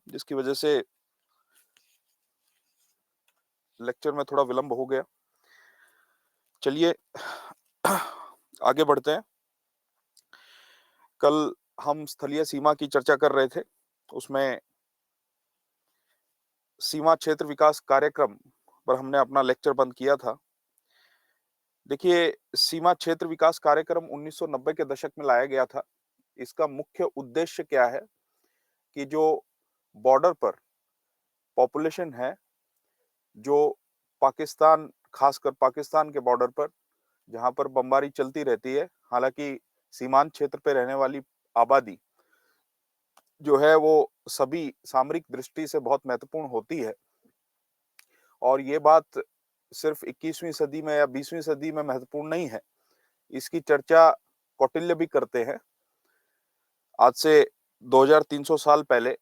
जिसकी वजह से लेक्चर में थोड़ा विलंब हो गया। चलिए आगे बढ़ते हैं। कल हम स्थलीय सीमा की चर्चा कर रहे थे। उसमें सीमा क्षेत्र विकास कार्यक्रम पर हमने अपना लेक्चर बंद किया था। देखिए, सीमा क्षेत्र विकास कार्यक्रम 1990 के दशक में लाया गया था। इसका मुख्य उद्देश्य क्या है कि जो बॉर्डर पर पॉपुलेशन है, जो पाकिस्तान, खासकर पाकिस्तान के बॉर्डर पर जहां पर बमबारी चलती रहती है, हालांकि सीमांत क्षेत्र पे रहने वाली आबादी जो है वो सभी सामरिक दृष्टि से बहुत महत्वपूर्ण होती है। और ये बात सिर्फ 21वीं सदी में या 20वीं सदी में महत्वपूर्ण नहीं है। इसकी चर्चा कौटिल्य भी करते हैं। आज से 2300 साल पहले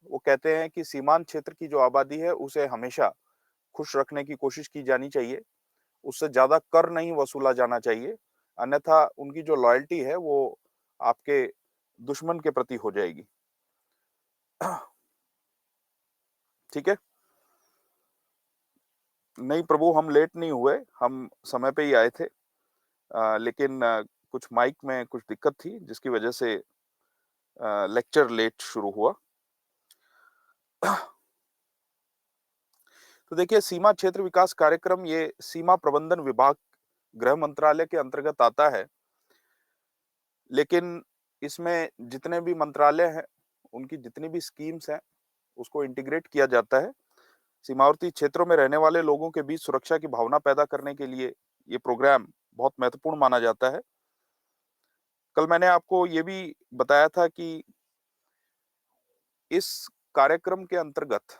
वो कहते हैं कि सीमांत क्षेत्र की जो आबादी है उसे हमेशा खुश रखने की कोशिश की जानी चाहिए। उससे ज्यादा कर नहीं वसूला जाना चाहिए, अन्यथा उनकी जो लॉयल्टी है वो आपके दुश्मन के प्रति हो जाएगी। ठीक है। नहीं प्रभु, हम लेट नहीं हुए, हम समय पे ही आए थे। लेकिन कुछ माइक में कुछ दिक्कत थी जिसकी वजह से लेक्चर लेट शुरू हुआ। तो देखिए, सीमा क्षेत्र विकास कार्यक्रम ये सीमा प्रबंधन विभाग, गृह मंत्रालय के अंतर्गत आता है। लेकिन इसमें जितने भी मंत्रालय हैं, उनकी जितनी भी स्कीम्स हैं, उसको इंटीग्रेट किया जाता है। सीमावर्ती क्षेत्रों में रहने वाले लोगों के बीच सुरक्षा की भावना पैदा करने के लिए ये प्रोग्राम बहुत महत्वपूर्ण माना जाता है। कल मैंने आपको ये भी बताया था कि इस कार्यक्रम के अंतर्गत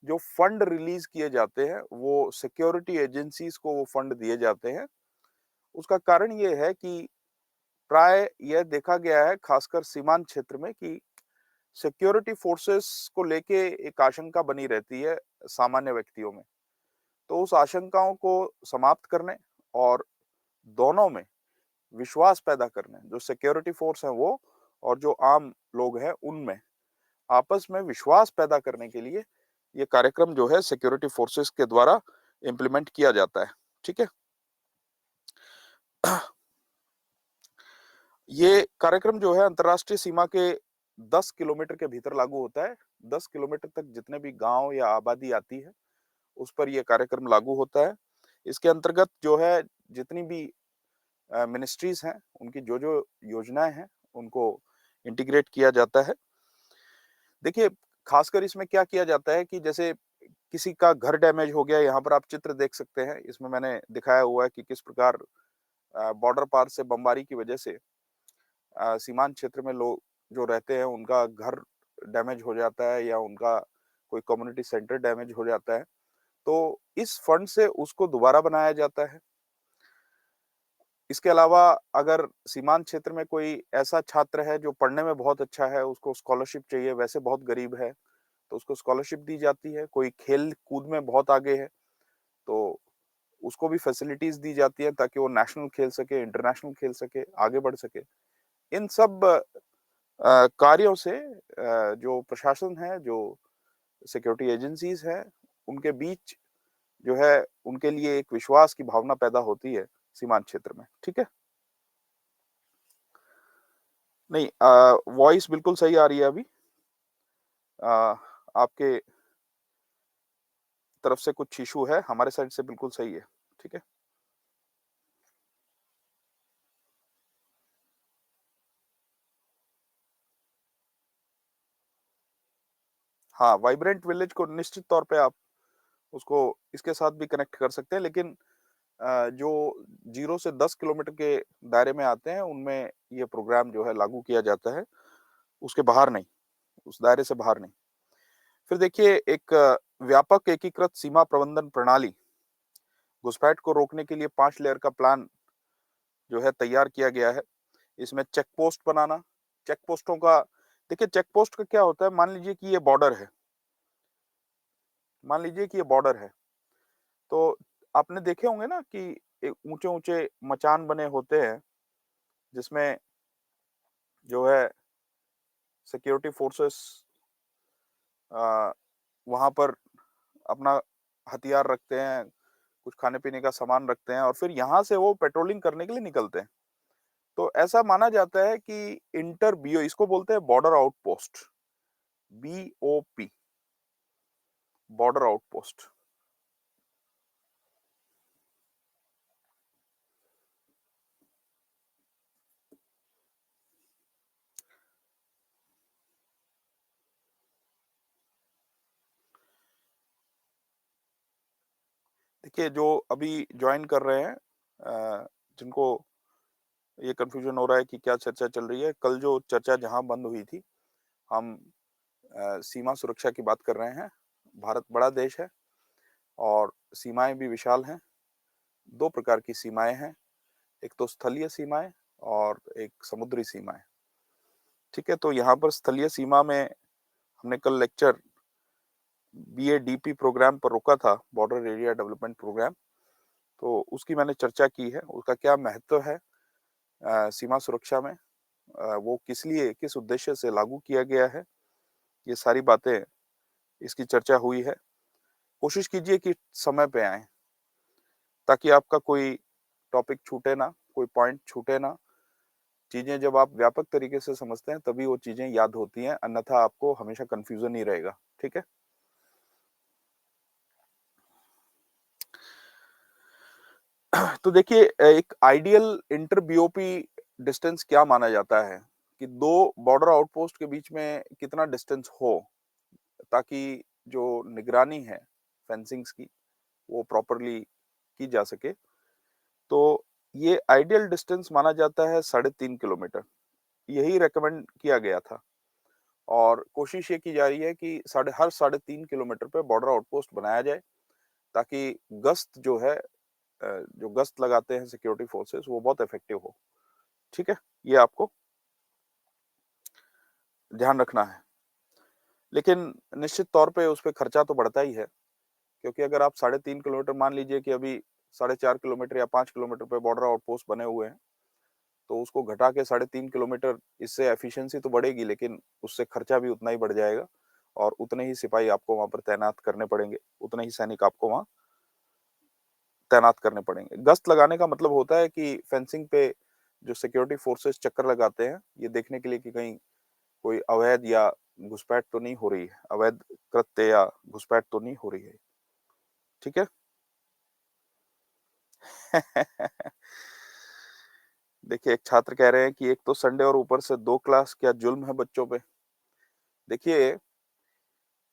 जो फंड रिलीज किए जाते हैं, वो सिक्योरिटी एजेंसीज को वो फंड दिए जाते हैं। उसका कारण ये है कि प्राय यह देखा गया है, खासकर सीमांत क्षेत्र में, कि सिक्योरिटी फोर्सेस को लेके एक आशंका बनी रहती है सामान्य व्यक्तियों में। तो उस आशंकाओं को समाप्त करने और दोनों में विश्वास पैदा करने, जो सिक्योरिटी फोर्स है वो और जो आम लोग हैं उनमें आपस में विश्वास पैदा करने के लिए ये कार्यक्रम जो है सिक्योरिटी फोर्सेस के द्वारा इम्प्लीमेंट किया जाता है। ठीक है। ये कार्यक्रम जो है अंतर्राष्ट्रीय सीमा के 10 किलोमीटर के भीतर लागू होता है। 10 किलोमीटर तक जितने भी गांव या आबादी आती है उस पर यह कार्यक्रम लागू होता है। इसके अंतर्गत जो है जितनी भी मिनिस्ट्रीज हैं, उनकी जो जो योजनाएं हैं, उनको इंटीग्रेट किया जाता है। देखिए, खासकर इसमें क्या किया जाता है कि जैसे किसी का घर डैमेज हो गया, यहाँ पर आप चित्र देख सकते हैं। इसमें मैंने दिखाया हुआ है कि किस प्रकार बॉर्डर पार से बमबारी की वजह से सीमांत क्षेत्र में लोग जो रहते हैं उनका घर डैमेज हो जाता है या उनका कोई कम्युनिटी सेंटर डैमेज हो जाता है। तो इस फंड से उसको दोबारा बनाया जाता है। इसके अलावा अगर सीमांत क्षेत्र में कोई ऐसा छात्र है जो पढ़ने में बहुत अच्छा है, उसको स्कॉलरशिप चाहिए, वैसे बहुत गरीब है, तो उसको स्कॉलरशिप दी जाती है। कोई खेल कूद में बहुत आगे है तो उसको भी फैसिलिटीज दी जाती है ताकि वो नेशनल खेल सके, इंटरनेशनल खेल सके, आगे बढ़ सके। इन सब कार्यों से जो प्रशासन है, जो सिक्योरिटी एजेंसीज हैं, उनके बीच जो है उनके लिए एक विश्वास की भावना पैदा होती है सीमांत क्षेत्र में। ठीक है। नहीं, वॉइस बिल्कुल सही आ रही है अभी। आपके तरफ से कुछ इशू है, हमारे साइड से बिल्कुल सही है। ठीक है। हाँ, वाइब्रेंट विलेज को निश्चित तौर पे आप उसको इसके साथ भी कनेक्ट कर सकते हैं, लेकिन जो 0 से 10 किलोमीटर के दायरे में आते हैं उनमें ये प्रोग्राम जो है लागू किया जाता है, उसके बाहर नहीं, उस दायरे से बाहर नहीं। फिर देखिए, एक व्यापक एकीकृत सीमा प्रबंधन प्रणाली, घुसपैठ को रोकने के लिए 5 लेयर का प्लान जो है तैयार किया गया है। इसमें चेक पोस्ट बनाना, चेक पोस्टों का, देखिए चेक पोस्ट का क्या होता है, मान लीजिए कि ये बॉर्डर है, मान लीजिए कि ये बॉर्डर है, तो आपने देखे होंगे ना कि एक ऊंचे ऊंचे मचान बने होते हैं जिसमें जो है सिक्योरिटी फोर्सेस वहां पर अपना हथियार रखते हैं, कुछ खाने पीने का सामान रखते हैं और फिर यहाँ से वो पेट्रोलिंग करने के लिए निकलते हैं। तो ऐसा माना जाता है कि इंटर बीओ, इसको बोलते हैं border outpost, BOP, border outpost. देखिए, जो अभी ज्वाइन कर रहे हैं, जिनको ये कंफ्यूजन हो रहा है कि क्या चर्चा चल रही है, कल जो चर्चा जहां बंद हुई थी, हम सीमा सुरक्षा की बात कर रहे हैं। भारत बड़ा देश है और सीमाएं भी विशाल हैं। दो प्रकार की सीमाएं हैं, एक तो स्थलीय सीमाएं और एक समुद्री सीमाएं। ठीक है, तो यहाँ पर स्थलीय सीमा में हमने कल लेक्चर बीएडीपी प्रोग्राम पर रोका था, बॉर्डर एरिया डेवलपमेंट प्रोग्राम। तो उसकी मैंने चर्चा की है, उसका क्या महत्व है सीमा सुरक्षा में, वो किस लिए, किस उद्देश्य से लागू किया गया है, ये सारी बातें, इसकी चर्चा हुई है। कोशिश कीजिए कि समय पे आए ताकि आपका कोई टॉपिक छूटे ना, कोई पॉइंट छूटे ना। चीजें जब आप व्यापक तरीके से समझते हैं तभी वो चीजें याद होती हैं, अन्यथा आपको हमेशा कंफ्यूजन ही रहेगा। ठीक है, तो देखिए, एक आइडियल इंटर बीओपी डिस्टेंस क्या माना जाता है कि दो बॉर्डर आउटपोस्ट के बीच में कितना डिस्टेंस हो ताकि जो निगरानी है फेंसिंग्स की वो प्रॉपरली की जा सके। तो ये आइडियल डिस्टेंस माना जाता है 3.5 किलोमीटर, यही रेकमेंड किया गया था। और कोशिश ये की जा रही है कि हर 3.5 किलोमीटर पे बॉर्डर आउटपोस्ट बनाया जाए ताकि गश्त जो है, जो गश्त लगाते हैं सिक्योरिटी फोर्सेस, वो बहुत इफेक्टिव हो। ठीक है, ये आपको ध्यान रखना है। लेकिन निश्चित तौर पे उस पर खर्चा तो बढ़ता ही है, क्योंकि अगर आप 3.5 किलोमीटर, मान लीजिए कि अभी 4.5 किलोमीटर या 5 किलोमीटर पे बॉर्डर आउटपोस्ट बने हुए हैं, तो उसको घटा के 3.5 किलोमीटर, इससे एफिशिएंसी तो बढ़ेगी लेकिन उससे खर्चा भी उतना ही बढ़ जाएगा और उतने ही सिपाही आपको वहां पर तैनात करने पड़ेंगे, उतने ही सैनिक आपको वहां तैनात करने पड़ेंगे। गश्त लगाने का मतलब होता है कि फेंसिंग पे जो सिक्योरिटी फोर्सेस चक्कर लगाते हैं, ये देखने के लिए कि कहीं कोई अवैध या घुसपैठ तो नहीं हो रही है, अवैध कृत्य या घुसपैठ तो नहीं हो रही है। ठीक है। देखिए, एक छात्र कह रहे हैं कि एक तो संडे और ऊपर से 2 क्लास, क्या जुल्म है बच्चों पे। देखिए,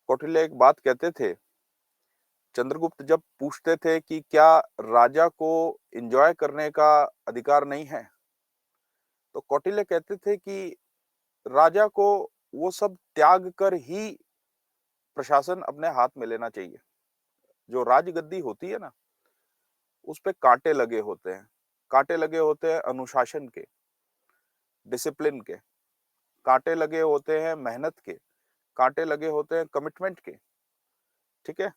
कौटिल्य एक बात कहते थे, चंद्रगुप्त जब पूछते थे कि क्या राजा को एंजॉय करने का अधिकार नहीं है, तो कौटिल्य कहते थे कि राजा को वो सब त्याग कर ही प्रशासन अपने हाथ में लेना चाहिए। जो राजगद्दी होती है ना, उस पे कांटे लगे होते हैं, कांटे लगे होते हैं अनुशासन के, डिसिप्लिन के, कांटे लगे होते हैं मेहनत के, कांटे लगे होते हैं कमिटमेंट के। ठीक है,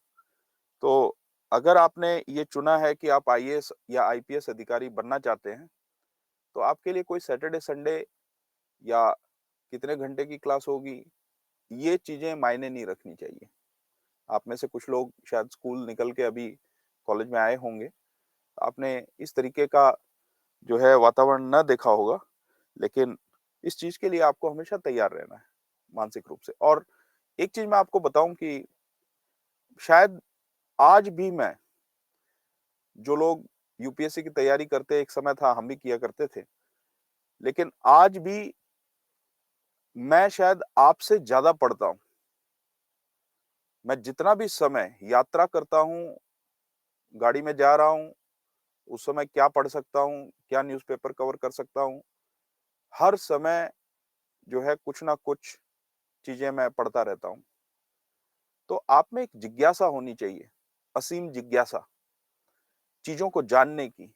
तो अगर आपने ये चुना है कि आप आईएएस या आईपीएस अधिकारी बनना चाहते हैं, तो आपके लिए कोई सैटरडे संडे या कितने घंटे की क्लास होगी, ये चीजें मायने नहीं रखनी चाहिए। आप में से कुछ लोग शायद स्कूल निकल के अभी कॉलेज में आए होंगे, आपने इस तरीके का जो है वातावरण न देखा होगा, लेकिन इस चीज के लिए आपको हमेशा तैयार रहना है मानसिक रूप से। और एक चीज मैं आपको बताऊं कि शायद आज भी मैं, जो लोग यूपीएससी की तैयारी करते, एक समय था हम भी किया करते थे, लेकिन आज भी मैं शायद आपसे ज्यादा पढ़ता हूं। मैं जितना भी समय यात्रा करता हूं, गाड़ी में जा रहा हूं, उस समय क्या पढ़ सकता हूं, क्या न्यूज़पेपर कवर कर सकता हूं, हर समय जो है कुछ ना कुछ चीजें मैं पढ़ता रहता हूं। तो आप में एक जिज्ञासा होनी चाहिए, असीम जिज्ञासा, चीजों को जानने की,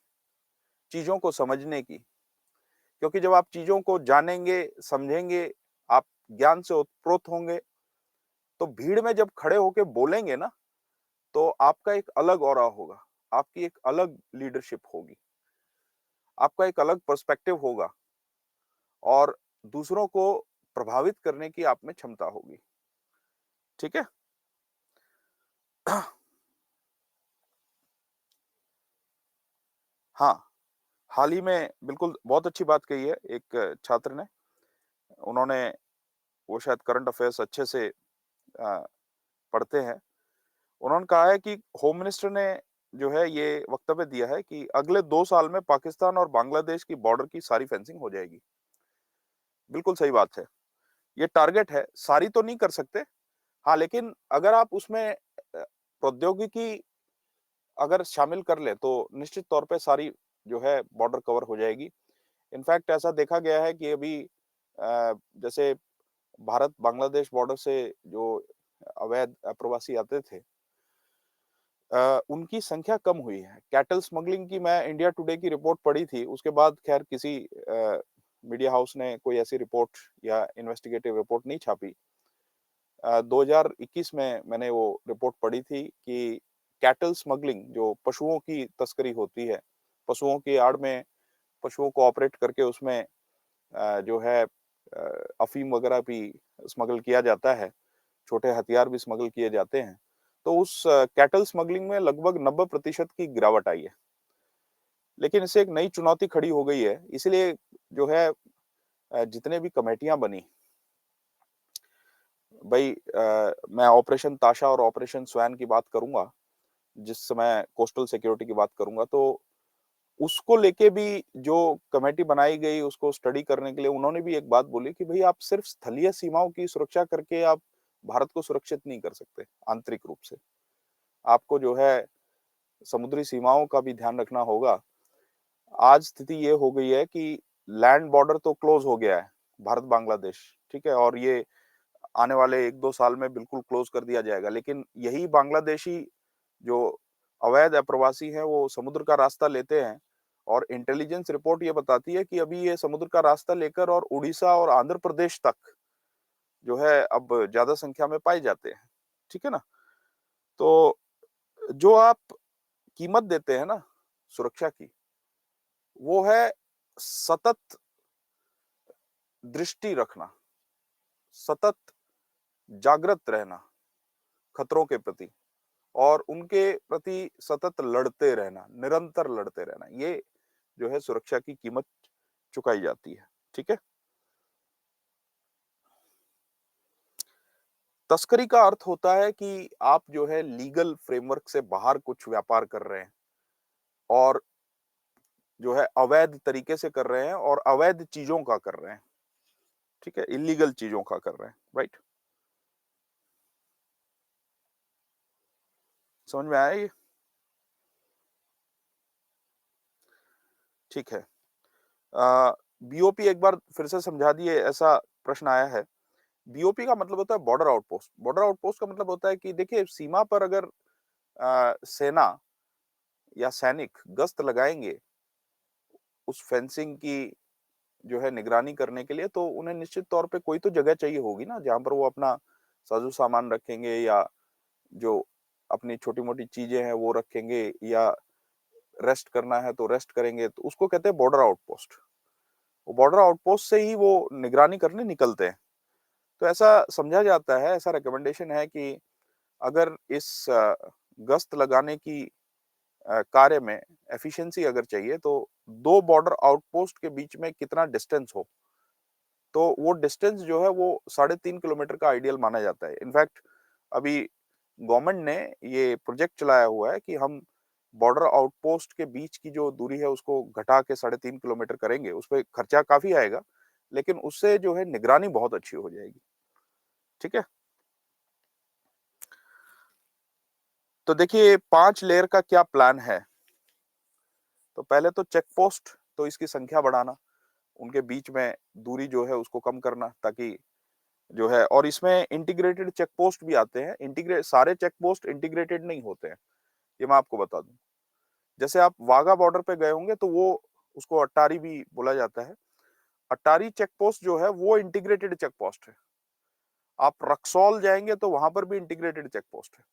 चीजों को समझने की। क्योंकि जब आप चीजों को जानेंगे, समझेंगे, आप ज्ञान से ओतप्रोत होंगे, तो भीड़ में जब खड़े होके बोलेंगे ना, तो आपका एक अलग ऑरा होगा, आपकी एक अलग लीडरशिप होगी, आपका एक अलग पर्सपेक्टिव होगा और दूसरों को प्रभावित करने की आप में क्षमता होगी। ठीक है? हाँ, हाल ही में बिल्कुल बहुत अच्छी बात कही है एक छात्र ने। उन्होंने वो शायद करंट अफ़ेयर्स अच्छे से पढ़ते हैं। उन्होंने कहा है कि होम मिनिस्टर ने जो है ये वक्तव्य दिया है कि अगले 2 साल में पाकिस्तान और बांग्लादेश की बॉर्डर की सारी फेंसिंग हो जाएगी। बिल्कुल सही बात है। ये टारगेट है, सारी तो नहीं कर सकते। हाँ, लेकिन अगर आप उसमें प्रौद्योगिकी अगर शामिल कर लें, तो निश्चित तौर पे सारी जो है बॉर्डर कवर हो जाएगी। इनफैक्ट ऐसा देखा गया है कि अभी जैसे भारत-बांग्लादेश बॉर्डर से जो अवैध अप्रवासी आते थे उनकी संख्या कम हुई है। कैटल स्मगलिंग की मैं इंडिया टुडे की रिपोर्ट पढ़ी थी, उसके बाद खैर किसी मीडिया हाउस ने कोई ऐसी रिपोर्ट या इन्वेस्टिगेटिव रिपोर्ट नहीं छापी। 2021 में मैंने वो रिपोर्ट पढ़ी थी कि कैटल स्मगलिंग जो पशुओं की तस्करी होती है, पशुओं की आड़ में पशुओं को ऑपरेट करके उसमें जो है अफ़ीम वगैरह भी स्मगल किया जाता है, छोटे हथियार भी स्मगल किए जाते हैं। तो उस कैटल स्मगलिंग में लगभग 90% की गिरावट आई है। लेकिन इससे एक नई चुनौती खड़ी हो गई है, इसलिए जो है जितने भी कमेटियाँ बनी, भई मैं ऑपरेशन ताशा और ऑपरेशन स्वैन की बात करूँगा, जिस समय कोस्टल सिक्योरिटी की बात करूँगा, तो उसको लेके भी जो कमेटी बनाई गई, उसको स्टडी करने के लिए उन्होंने भी एक बात बोली कि भई आप सिर्फ़ स्थलीय सीमाओं की सुरक्षा करके आप भारत को सुरक्षित नहीं कर सकते, आंतरिक रूप से। आपको जो है समुद्री सीमाओं का भी ध्यान रखना होगा। आज स्थिति ये हो गई है कि लैंड बॉर्डर तो क्लोज़ हो गया है, भारत-बांग्लादेश, ठीक है? और ये आने वाले 1-2 साल में बिल्कुल क्लोज़ कर दिया जाएगा। लेकिन यही बांग्लादेशी जो अवैध अप्रवासी हैं, वो समुद्र का रास्ता लेते हैं और इंटेलिजेंस रिपोर्ट ये बताती है कि अभी ये समुद्र का रास्ता लेकर और उड़ीसा और आंध्र प्रदेश तक जो है अब ज़्यादा संख्या में पाए जाते हैं। ठीक है ना? तो जो आप कीमत देते हैं ना सुरक्षा की, वो है सतत दृष्टि रखना, सतत जागृत रहना खतरों के प्रति और उनके प्रति सतत लड़ते रहना, निरंतर लड़ते रहना। ये जो है सुरक्षा की कीमत चुकाई जाती है। ठीक है? तस्करी का अर्थ होता है कि आप जो है लीगल फ्रेमवर्क से बाहर कुछ व्यापार कर रहे हैं और जो है अवैध तरीके से कर रहे हैं और अवैध चीज़ों का कर रहे हैं। ठीक है? इल्लीगल चीज़ों का कर रहे हैं। राइट? समझ में आया ये? ठीक है। बीओपी एक बार फिर से समझा दिए ऐसा प्रश्न आया है। बीओपी का मतलब होता है बॉर्डर आउटपोस्ट। बॉर्डर आउटपोस्ट का मतलब होता है कि देखिए सीमा पर अगर सेना या सैनिक गश्त लगाएँगे, उस फेंसिंग की जो है निगरानी करने के लिए तो उन्हें निश्चित तौर पे कोई तो जगह चाहिए होगी ना, जहाँ पर वो अपना साज़ो-सामान रखेंगे या जो अपनी छोटी-मोटी चीज़ें हैं वो रखेंगे या रेस्ट करना है तो रेस्ट करेंगे, तो उसको कहते हैं बॉर्डर आउटपोस्ट। वो बॉर्डर आउटपोस्ट से ही वो निगरानी करने निकलते हैं। तो ऐसा समझा जाता है, ऐसा रिकमेंडेशन है कि अगर इस गश्त लगाने की कार्य में एफिशिएंसी अगर चाहिए तो 2 बॉर्डर आउटपोस्ट के बीच में कितना डिस्टेंस हो, तो वो डिस्टेंस जो है वो 3.5 किलोमीटर का आइडियल माना जाता है। इनफैक्ट अभी गवर्नमेंट ने ये प्रोजेक्ट चलाया हुआ है कि हम बॉर्डर आउटपोस्ट के बीच की जो दूरी है उसको घटा के 3.5 किलोमीटर करेंगे। उसपे खर्चा काफ़ी आएगा, लेकिन उससे जो है निगरानी बहुत अच्छी हो जाएगी। ठीक है? तो देखिए 5 लेयर का क्या प्लान है? तो पहले तो चेक पोस्ट, तो इसकी संख्या बढ़ाना, उनके बीच में दूरी जो है उसको कम करना ताकि जो है और इसमें इंटीग्रेटेड चेक पोस्ट भी आते हैं। इंटीग्रेट सारे चेक पोस्ट इंटीग्रेटेड नहीं होते हैं, ये मैं आपको बता दूँ। जैसे आप वाघा बॉर्डर पे गए होंगे तो वो उसको अट्टारी भी बोला जाता है। अट्टारी चेक पोस्ट जो है वो इंटीग्रेटेड चेक पोस्ट है। आप रक्सौल जाएँगे तो वहाँ पर भी इंटीग्रेटेड चेक पोस्ट है।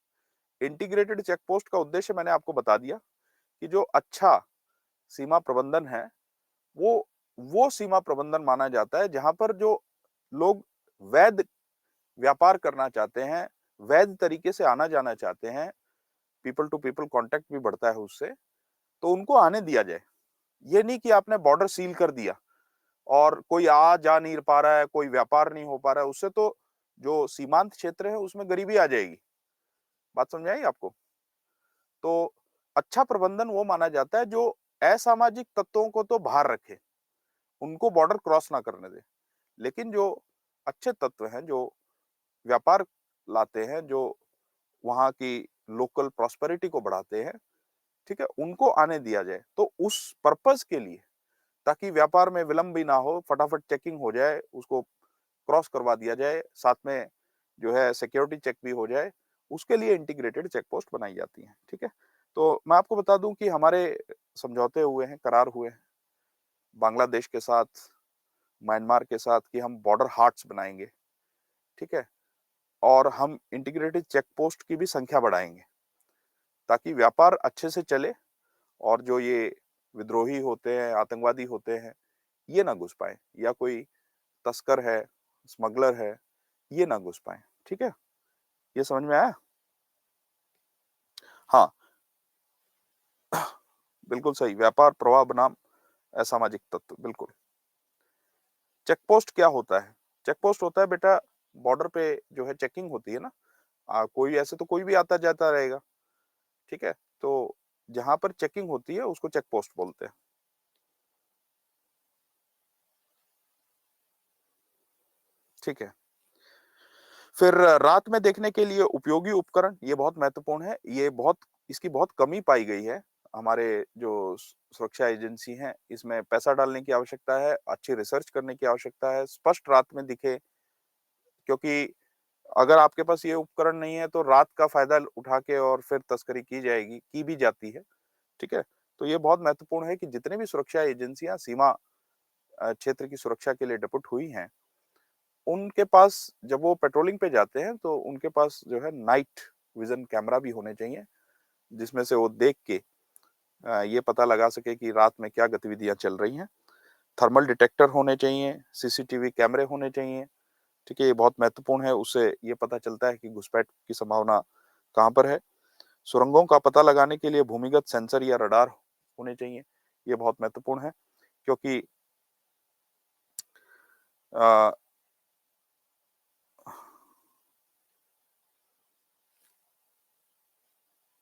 इंटीग्रेटेड चेक पोस्ट का उद्देश्य मैंने आपको बता दिया कि जो अच्छा सीमा प्रबंधन है, वो वो सीमा प्रबंधन माना जाता है जहाँ पर जो लोग वैध व्यापार करना चाहते हैं, वैध तरीके से आना-जाना चाहते हैं, पीपल टू पीपल कॉन्टैक्ट भी बढ़ता है उससे, तो उनको आने दिया जाए। ये नहीं कि आपने बॉर्डर सील कर दिया और कोई आ जा नहीं पा रहा है, कोई व्यापार नहीं हो पा रहा है, उससे तो जो सीमांत क्षेत्र है उसमें गरीबी आ जाएगी। बात समझ आई आपको? तो अच्छा प्रबंधन वो माना जाता है जो असामाजिक तत्वों को तो बाहर रखे, उनको बॉर्डर क्रॉस ना करने दे। लेकिन जो अच्छे तत्व हैं, जो व्यापार लाते हैं, जो वहाँ की लोकल प्रॉस्पेरिटी को बढ़ाते हैं, ठीक है? उनको आने दिया जाए। तो उस पर्पज़ के लिए, ताकि व्यापार में विलंब भी ना हो, फटाफट चेकिंग हो जाए, उसको क्रॉस करवा दिया जाए, साथ में जो है सिक्योरिटी चेक भी हो जाए, उसके लिए इंटीग्रेटेड चेक पोस्ट बनाई जाती हैं, ठीक है? तो मैं आपको बता दूं कि हमारे समझौते हुए हैं, करार हुए हैं बांग्लादेश के साथ, म्यांमार के साथ कि हम बॉर्डर हाट्स बनाएंगे, ठीक है? और हम इंटीग्रेटेड चेक पोस्ट की भी संख्या बढ़ाएंगे ताकि व्यापार अच्छे से चले और जो ये विद्रोही होते हैं, आतंकवादी होते हैं, ये ना घुस पाए, या कोई तस्कर है, स्मगलर है, ये ना घुस पाए, ठीक है? ये समझ में आया? हाँ, बिल्कुल सही। व्यापार प्रवाह बनाम असामाजिक तत्व, बिल्कुल। चेक पोस्ट क्या होता है? चेक पोस्ट होता है बेटा, बॉर्डर पे जो है चेकिंग होती है ना, कोई ऐसे तो कोई भी आता जाता रहेगा, ठीक है? तो जहां पर चेकिंग होती है उसको चेक पोस्ट बोलते हैं, ठीक है? फिर रात में देखने के लिए उपयोगी उपकरण, ये बहुत महत्वपूर्ण है। ये बहुत, इसकी बहुत कमी पाई गई है। हमारे जो सुरक्षा एजेंसी हैं, इसमें पैसा डालने की आवश्यकता है, अच्छी रिसर्च करने की आवश्यकता है, स्पष्ट रात में दिखे, क्योंकि अगर आपके पास ये उपकरण नहीं है तो रात का फायदा उठा के और फिर तस्करी की जाएगी, की भी जाती है, ठीक है? तो ये बहुत महत्वपूर्ण है कि जितने भी सुरक्षा एजेंसियां सीमा क्षेत्र की सुरक्षा के लिए डेपुट हुई हैं, उनके पास जब वो पेट्रोलिंग पे जाते हैं तो उनके पास जो है नाइट विजन कैमरा भी होने चाहिए, जिसमें से वो देख के ये पता लगा सके कि रात में क्या गतिविधियां चल रही हैं। थर्मल डिटेक्टर होने चाहिए, सीसीटीवी कैमरे होने चाहिए, ठीक है? ये बहुत महत्वपूर्ण है, उससे ये पता चलता है कि घुसपैठ की संभावना कहाँ पर है। सुरंगों का पता लगाने के लिए भूमिगत सेंसर या रडार होने चाहिए, ये बहुत महत्वपूर्ण है, क्योंकि अ,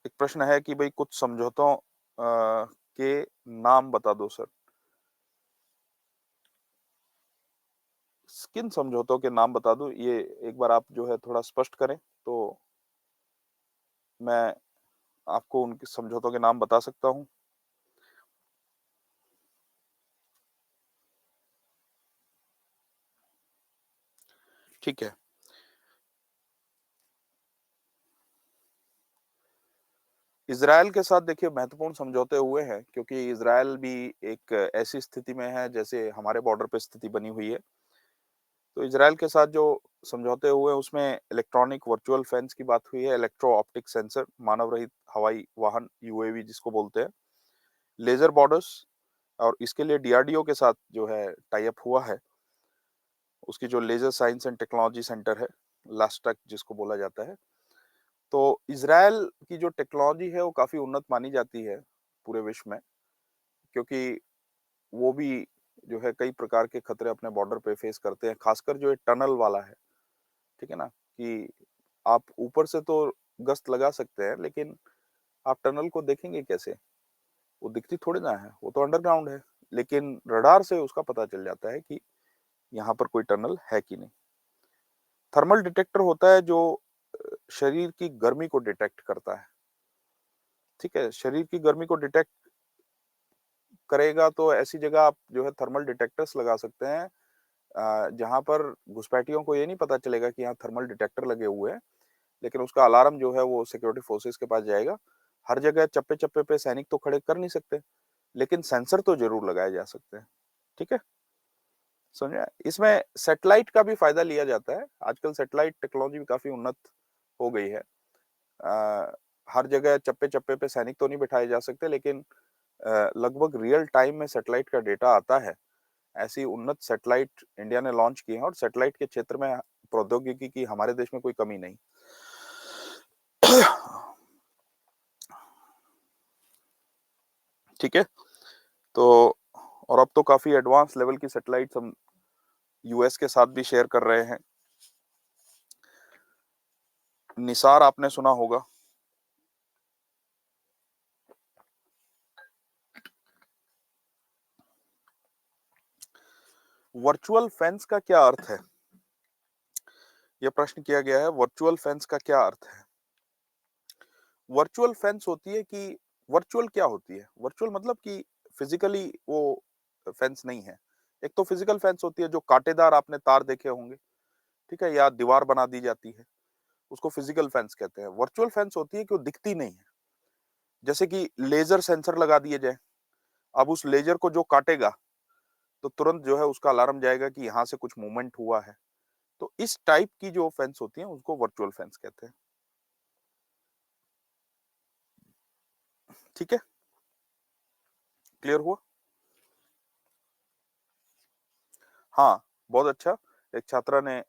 एक प्रश्न है कि भाई कुछ समझौतों के नाम बता दो सर। किन समझौतों के नाम बता दूं, ये एक बार आप जो है थोड़ा स्पष्ट करें तो मैं आपको उनके समझौतों के नाम बता सकता हूं। ठीक है। इज़राइल के साथ देखिए महत्वपूर्ण समझौते हुए हैं, क्योंकि इज़राइल भी एक ऐसी स्थिति में है जैसे हमारे बॉर्डर पे स्थिति बनी हुई है। तो इज़राइल के साथ जो समझौते हुए हैं उसमें इलेक्ट्रॉनिक वर्चुअल फेंस की बात हुई है, इलेक्ट्रो ऑप्टिक सेंसर, मानव रहित हवाई वाहन यूएवी जिसको बोलते हैं, लेजर बॉर्डर्स, और इसके लिए डीआरडीओ के साथ जो है टाई अप हुआ है, उसकी जो laser science and technology centre है, लास्टक जिसको बोला जाता है। तो इज़राइल की जो टेक्नोलॉजी है वो काफ़ी उन्नत मानी जाती है पूरे विश्व में, क्योंकि वो भी जो है कई प्रकार के खतरे अपने बॉर्डर पे फेस करते हैं, खासकर जो ये टनल वाला है, ठीक है ना? कि आप ऊपर से तो गश्त लगा सकते हैं, लेकिन आप टनल को देखेंगे कैसे? वो दिखती थोड़ी ना है, वो तो अंडरग्राउंड है। लेकिन रडार से उसका पता चल जाता है कि यहाँ पर कोई टनल है कि नहीं। थर्मल डिटेक्टर होता है जो शरीर की गर्मी को डिटेक्ट करता है, ठीक है? शरीर की गर्मी को डिटेक्ट करेगा तो ऐसी जगह आप जो है थर्मल डिटेक्टर्स लगा सकते हैं जहाँ पर घुसपैठियों को ये नहीं पता चलेगा कि यहाँ थर्मल डिटेक्टर लगे हुए हैं, लेकिन उसका अलार्म जो है वो सिक्योरिटी फोर्सेस के पास जाएगा। हर जगह चप्पे-चप्पे पे सैनिक तो खड़े कर नहीं सकते, लेकिन सेंसर तो ज़रूर लगाए जा सकते हैं, ठीक है? समझे? इसमें सैटेलाइट का भी फ़ायदा लिया जाता है। आजकल सैटेलाइट टेक्नोलॉजी भी काफ़ी उन्नत हो गई है। हर जगह चप्पे-चप्पे पे सैनिक तो नहीं बिठाए जा सकते, लेकिन लगभग रियल टाइम में सैटेलाइट का डेटा आता है। ऐसी उन्नत सैटेलाइट इंडिया ने लॉन्च की है और सैटेलाइट के क्षेत्र में प्रौद्योगिकी की हमारे देश में कोई कमी नहीं। ठीक है? तो और अब तो काफ़ी एडवांस लेवल की सैटेलाइट्स हम यूएस के साथ भी शेयर कर रहे हैं। निसार आपने सुना होगा। वर्चुअल फेंस का क्या अर्थ है? यह प्रश्न किया गया है, वर्चुअल फेंस का क्या अर्थ है? वर्चुअल फेंस होती है कि वर्चुअल क्या होती है? वर्चुअल मतलब कि फिजिकली वो फेंस नहीं है। एक तो फिजिकल फेंस होती है जो कांटेदार आपने तार देखे होंगे, ठीक है? या दीवार बना दी जाती है, उसको फिजिकल फेंस कहते हैं। वर्चुअल फेंस होती है कि वो दिखती नहीं है। जैसे कि लेजर सेंसर लगा दिए जाए, अब उस लेजर को जो काटेगा, तो तुरंत जो है उसका अलार्म जाएगा कि यहाँ से कुछ मूवमेंट हुआ है। तो इस टाइप की जो फेंस होती है उसको वर्चुअल फेंस कहते हैं। ठीक है? क्लियर हुआ? हाँ, बहुत अच्छा। एक छात्रा ने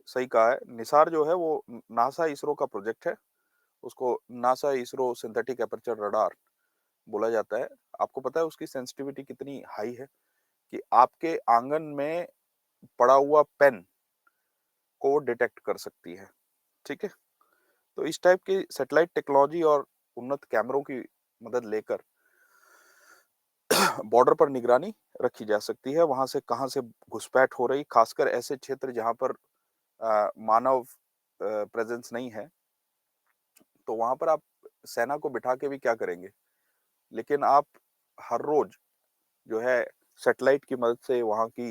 सही कहा है। निसार जो है वो नासा इसरो का प्रोजेक्ट है। उसको NASA ISRO synthetic aperture radar बोला जाता है। आपको पता है उसकी सेंसिटिविटी कितनी हाई है कि आपके आंगन में पड़ा हुआ पेन को डिटेक्ट कर सकती है। ठीक है? तो इस टाइप की सैटेलाइट टेक्नोलॉजी और उन्नत कैमरों की मदद लेकर बॉर्डर पर निगरानी रखी जा सकती है। वहां से कहां से घुसपैठ हो रही, खासकर ऐसे क्षेत्र जहां पर मानव प्रेजेंस नहीं है, तो वहां पर आप सेना को बिठा के भी क्या करेंगे? लेकिन आप हर रोज जो है सैटेलाइट की मदद से वहां की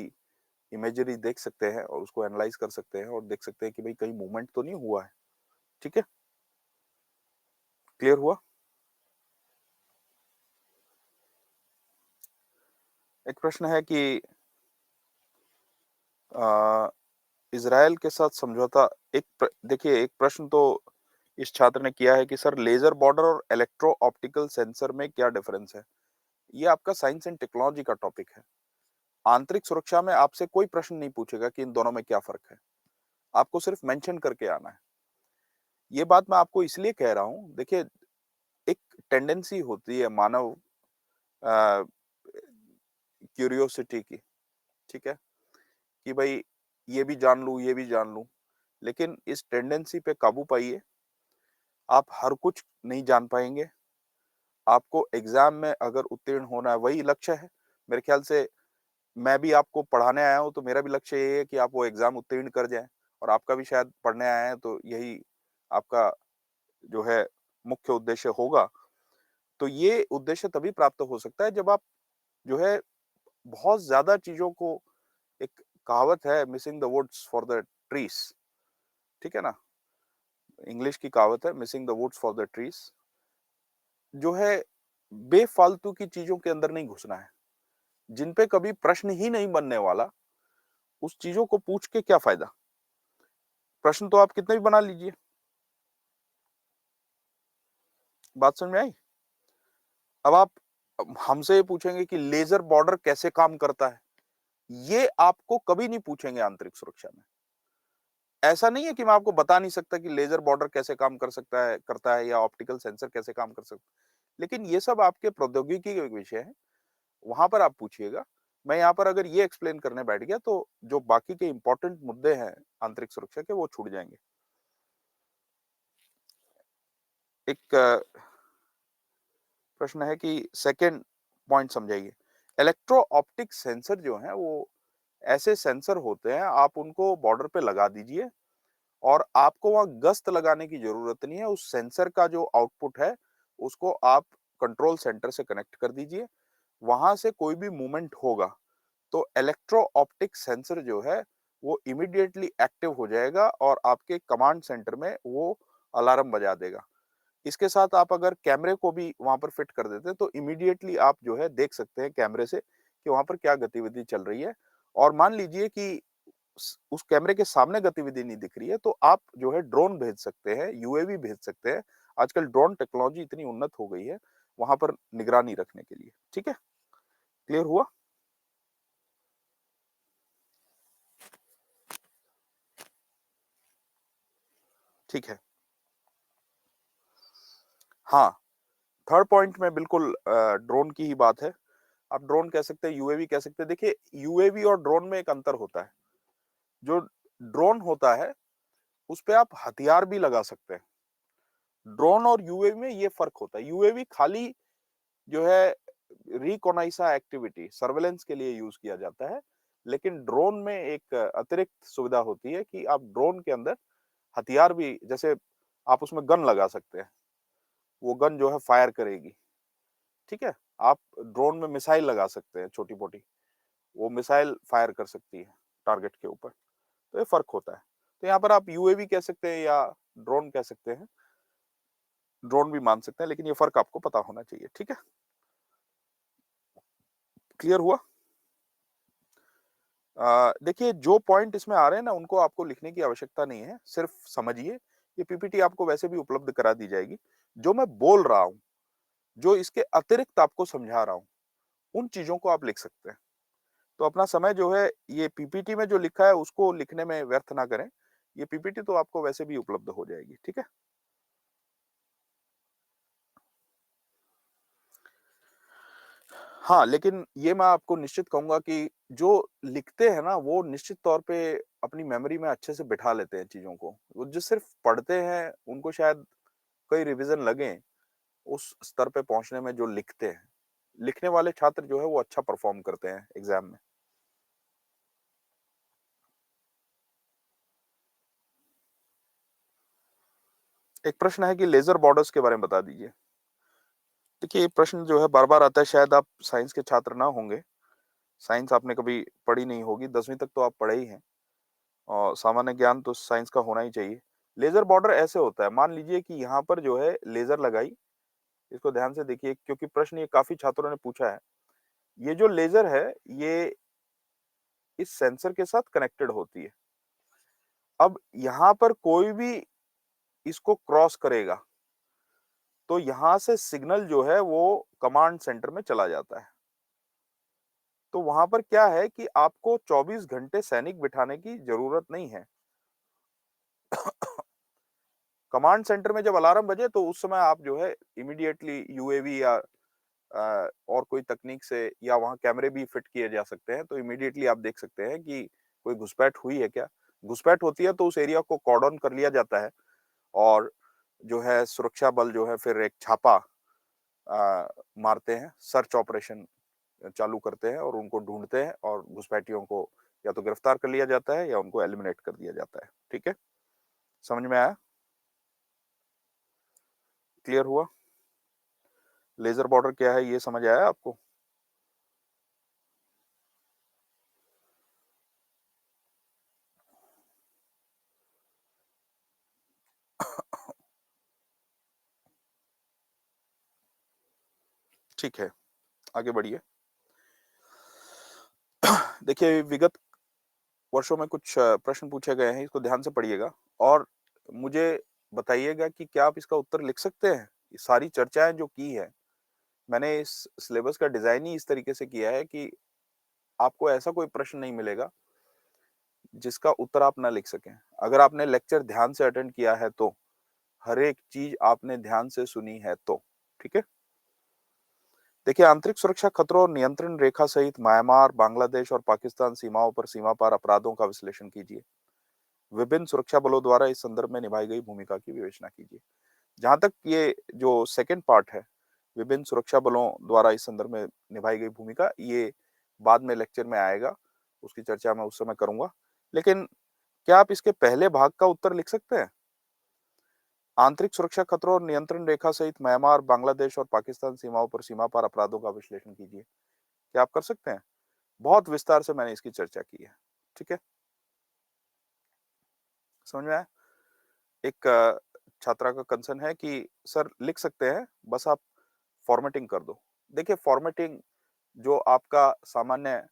इमेजरी देख सकते हैं और उसको एनालाइज कर सकते हैं और देख सकते हैं कि भाई कहीं मूवमेंट तो नहीं हुआ है। ठीक है? क्लियर हुआ? एक प्रश्न है कि इजराइल के साथ समझौता, देखिए एक प्रश्न तो इस छात्र ने किया है कि सर लेजर बॉर्डर और इलेक्ट्रो ऑप्टिकल सेंसर में क्या डिफरेंस है? ये आपका साइंस एंड टेक्नोलॉजी का टॉपिक है। आंतरिक सुरक्षा में आपसे कोई प्रश्न नहीं पूछेगा कि इन दोनों में क्या फर्क है। आपको सिर्फ मेंशन करके आना है। ये बात मैं आपको इसलिए कह रहा हूं, देखिए एक टेंडेंसी होती है मानव क्यूरियोसिटी की, ठीक है, कि भाई ये भी जान लूं, ये भी जान लूं। लेकिन इस टेंडेंसी पे काबू पाइए। आप हर कुछ नहीं जान पाएंगे। आपको एग्जाम में अगर उत्तीर्ण होना है, वही लक्ष्य है मेरे ख्याल से। मैं भी आपको पढ़ाने आया हूं तो मेरा भी लक्ष्य ये है कि आप वो एग्जाम उत्तीर्ण कर जाएं, और आपका भी शायद पढ़ने आया है तो यही आपका जो है मुख्य उद्देश्य होगा। तो ये उद्देश्य तभी प्राप्त हो सकता है जब आप जो है बहुत ज्यादा चीजों को, एक कहावत है missing the woods for the trees, ठीक है ना? इंग्लिश की कहावत है missing the woods for the trees. जो है बेफालतू की चीजों के अंदर नहीं घुसना है, जिन पे कभी प्रश्न ही नहीं बनने वाला। उस चीजों को पूछ के क्या फायदा? प्रश्न तो आप कितने भी बना लीजिए। बात समझ में आई? अब आप हमसे ये पूछेंगे कि लेजर बॉर्डर कैसे काम करता है, ये आपको कभी नहीं पूछेंगे आंतरिक सुरक्षा में। ऐसा नहीं है कि मैं आपको बता नहीं सकता कि लेजर बॉर्डर कैसे काम कर सकता है करता है या ऑप्टिकल सेंसर कैसे काम कर सकता है, लेकिन ये सब आपके प्रौद्योगिकी के विषय है। वहां पर आप पूछिएगा। मैं यहाँ पर अगर ये एक्सप्लेन करने बैठ गया तो जो बाकी के इंपॉर्टेंट मुद्दे हैं आंतरिक सुरक्षा के, वो छूट जाएंगे। एक प्रश्न है कि सेकंड पॉइंट समझाइए। इलेक्ट्रो ऑप्टिक सेंसर जो है वो ऐसे सेंसर होते हैं, आप उनको बॉर्डर पे लगा दीजिए और आपको वहां गश्त लगाने की जरूरत नहीं है। उस सेंसर का जो आउटपुट है उसको आप कंट्रोल सेंटर से कनेक्ट कर दीजिए। वहां से कोई भी मूवमेंट होगा तो इलेक्ट्रो ऑप्टिक सेंसर जो है वो इमीडिएटली एक्टिव हो जाएगा और आपके कमांड सेंटर में वो अलार्म बजा देगा। इसके साथ आप अगर कैमरे को भी वहां पर फिट कर देते हैं तो इमीडिएटली आप जो है देख सकते हैं कैमरे से कि वहां पर क्या गतिविधि चल रही है। और मान लीजिए कि उस कैमरे के सामने गतिविधि नहीं दिख रही है तो आप जो है ड्रोन भेज सकते हैं, यूएवी भेज सकते हैं। आजकल ड्रोन टेक्नोलॉजी इतनी उन्नत हो गई है वहां पर निगरानी रखने के लिए। ठीक है? क्लियर हुआ? ठीक है। हाँ, थर्ड पॉइंट में बिल्कुल ड्रोन की ही बात है। आप ड्रोन कह सकते हैं, यूएवी कह सकते हैं। देखिए, यूएवी और ड्रोन में एक अंतर होता है। जो ड्रोन होता है, उसपे आप हथियार भी लगा सकते हैं। ड्रोन और यूएवी में ये फ़र्क होता है। यूएवी खाली जो है रिकॉनाइसा एक्टिविटी, सर्वेलेंस के लिए यूज़ किया जाता है। लेकिन ड्रोन में एक अतिरिक्त सुविधा होती है कि आप ड्रोन के अंदर हथियार भी, जैसे आप उसमें गन लगा सकते हैं। वो गन जो है फायर करेगी, ठीक है? आप ड्रोन में मिसाइल लगा सकते हैं छोटी-मोटी, वो मिसाइल फायर कर सकती है टारगेट के ऊपर। तो ये फ़र्क होता है। तो यहाँ पर आप यूएवी कह सकते हैं या ड्रोन कह सकते हैं, ड्रोन भी मान सकते हैं, लेकिन ये फ़र्क आपको पता होना चाहिए, ठीक है? क्लियर हुआ? देखिए, जो पॉइंट इसमें आ रहे हैं ना, उनको आपको लिखने की आवश्यकता नहीं है, सिर्फ़ समझिए। ये पीपीटी आपको वैसे भी उपलब्ध करा दी जाएगी। जो मैं बोल रहा हूँ, जो इसके अतिरिक्त आपको समझा रहा हूँ, उन चीज़ों को आप लिख सकते हैं। तो अपना समय जो है, ये पीपीटी में जो लिखा है उसको लिखने में व्यर्थ ना करें। ये पीपीटी तो आपको वैसे भी उपलब्ध हो जाएगी, ठीक है? हाँ, लेकिन ये मैं आपको निश्चित कहूँगा कि जो लिखते हैं ना, वो निश्चित तौर पे अपनी मेमोरी में अच्छे से बिठा लेते हैं चीज़ों को। वो जो सिर्फ़ पढ़ते हैं, उनको शायद कई रिवीज़न लगें, उस स्तर पे पहुँचने में जो लिखते हैं। लिखने वाले छात्र जो है वो अच्छा परफ़ॉर्म करते हैं एग्ज़ाम में। एक प्रश्न है कि लेज़र बॉर्डर्स के बारे में बता दीजिए। देखिए, ये प्रश्न जो है बार-बार आता है, शायद आप साइंस के छात्र ना होंगे। साइंस आपने कभी पढ़ी नहीं होगी, 10वीं तक तो आप पढ़े ही हैं और सामान्य ज्ञान तो साइंस का होना ही चाहिए। लेज़र बॉर्डर ऐसे होता है, मान लीजिए कि यहाँ पर जो है लेज़र लगाई, इसको ध्यान से देखिए क्योंकि प्रश्न ये काफ़ी छात्रों ने पूछा है। ये जो लेज़र है, ये इस सेंसर के साथ कनेक्टेड होती है। अब यहाँ पर कोई भी इसको क्रॉस करेगा, तो यहाँ से सिग्नल जो है वो कमांड सेंटर में चला जाता है। तो वहाँ पर क्या है कि आपको 24 घंटे सैनिक बिठाने की ज़रूरत नहीं है। कमांड सेंटर में जब अलार्म बजे तो उस समय आप जो है इमीडिएटली यूएवी या और कोई तकनीक से, या वहाँ कैमरे भी फिट किए जा सकते हैं, तो इमीडिएटली आप देख सकते हैं कि कोई घुसपैठ हुई है क्या? घुसपैठ होती है तो उस एरिया को कॉर्डन कर लिया जाता है और जो है सुरक्षा बल जो है फिर एक छापा मारते हैं, सर्च ऑपरेशन चालू करते हैं और उनको ढूँढते हैं और घुसपैठियों को या तो गिरफ्तार कर लिया जाता है या उनको एलिमिनेट कर दिया जाता है। ठीक है? समझ में आया? क्लियर हुआ? लेज़र बॉर्डर क्या है ये समझ आया आपको? ठीक है, आगे बढ़िए। देखिए, विगत वर्षों में कुछ प्रश्न पूछे गए हैं, इसको ध्यान से पढ़िएगा और मुझे बताइएगा कि क्या आप इसका उत्तर लिख सकते हैं? ये सारी चर्चाएँ जो की है, मैंने इस सिलेबस का डिज़ाइन ही इस तरीके से किया है कि आपको ऐसा कोई प्रश्न नहीं मिलेगा, जिसका उत्तर आप ना लिख सकें। अगर आपने लेक्चर ध्यान से अटेंड किया है तो, हर एक चीज़ आपने ध्यान से सुनी है तो, ठीक है? देखिए, आंतरिक सुरक्षा खतरों और नियंत्रण रेखा सहित म्यांमार, बांग्लादेश और पाकिस्तान सीमाओं पर सीमा पार अपराधों का विश्लेषण कीजिए। विभिन्न सुरक्षा बलों द्वारा इस संदर्भ में निभाई गई भूमिका की विवेचना कीजिए। जहाँ तक ये जो सेकंड पार्ट है, विभिन्न सुरक्षा बलों द्वारा इस संदर्भ में निभाई गई भूमिका, ये बाद में लेक्चर में आएगा, उसकी चर्चा मैं उस समय करूँगा। लेकिन क्या आप इसके पहले भाग का उत्तर लिख सकते हैं? आंतरिक सुरक्षा खतरों और नियंत्रण रेखा सहित म्यांमार, बांग्लादेश और पाकिस्तान सीमाओं पर सीमा पार अपराधों का विश्लेषण कीजिए। क्या आप कर सकते हैं? बहुत विस्तार से मैंने इसकी चर्चा की है। ठीक है? समझ में आया? एक छात्रा का कंसर्न है कि सर लिख सकते हैं, बस आप फॉर्मेटिंग कर दो। देखिए, फॉर्मेटिंग जो आपका सामान्य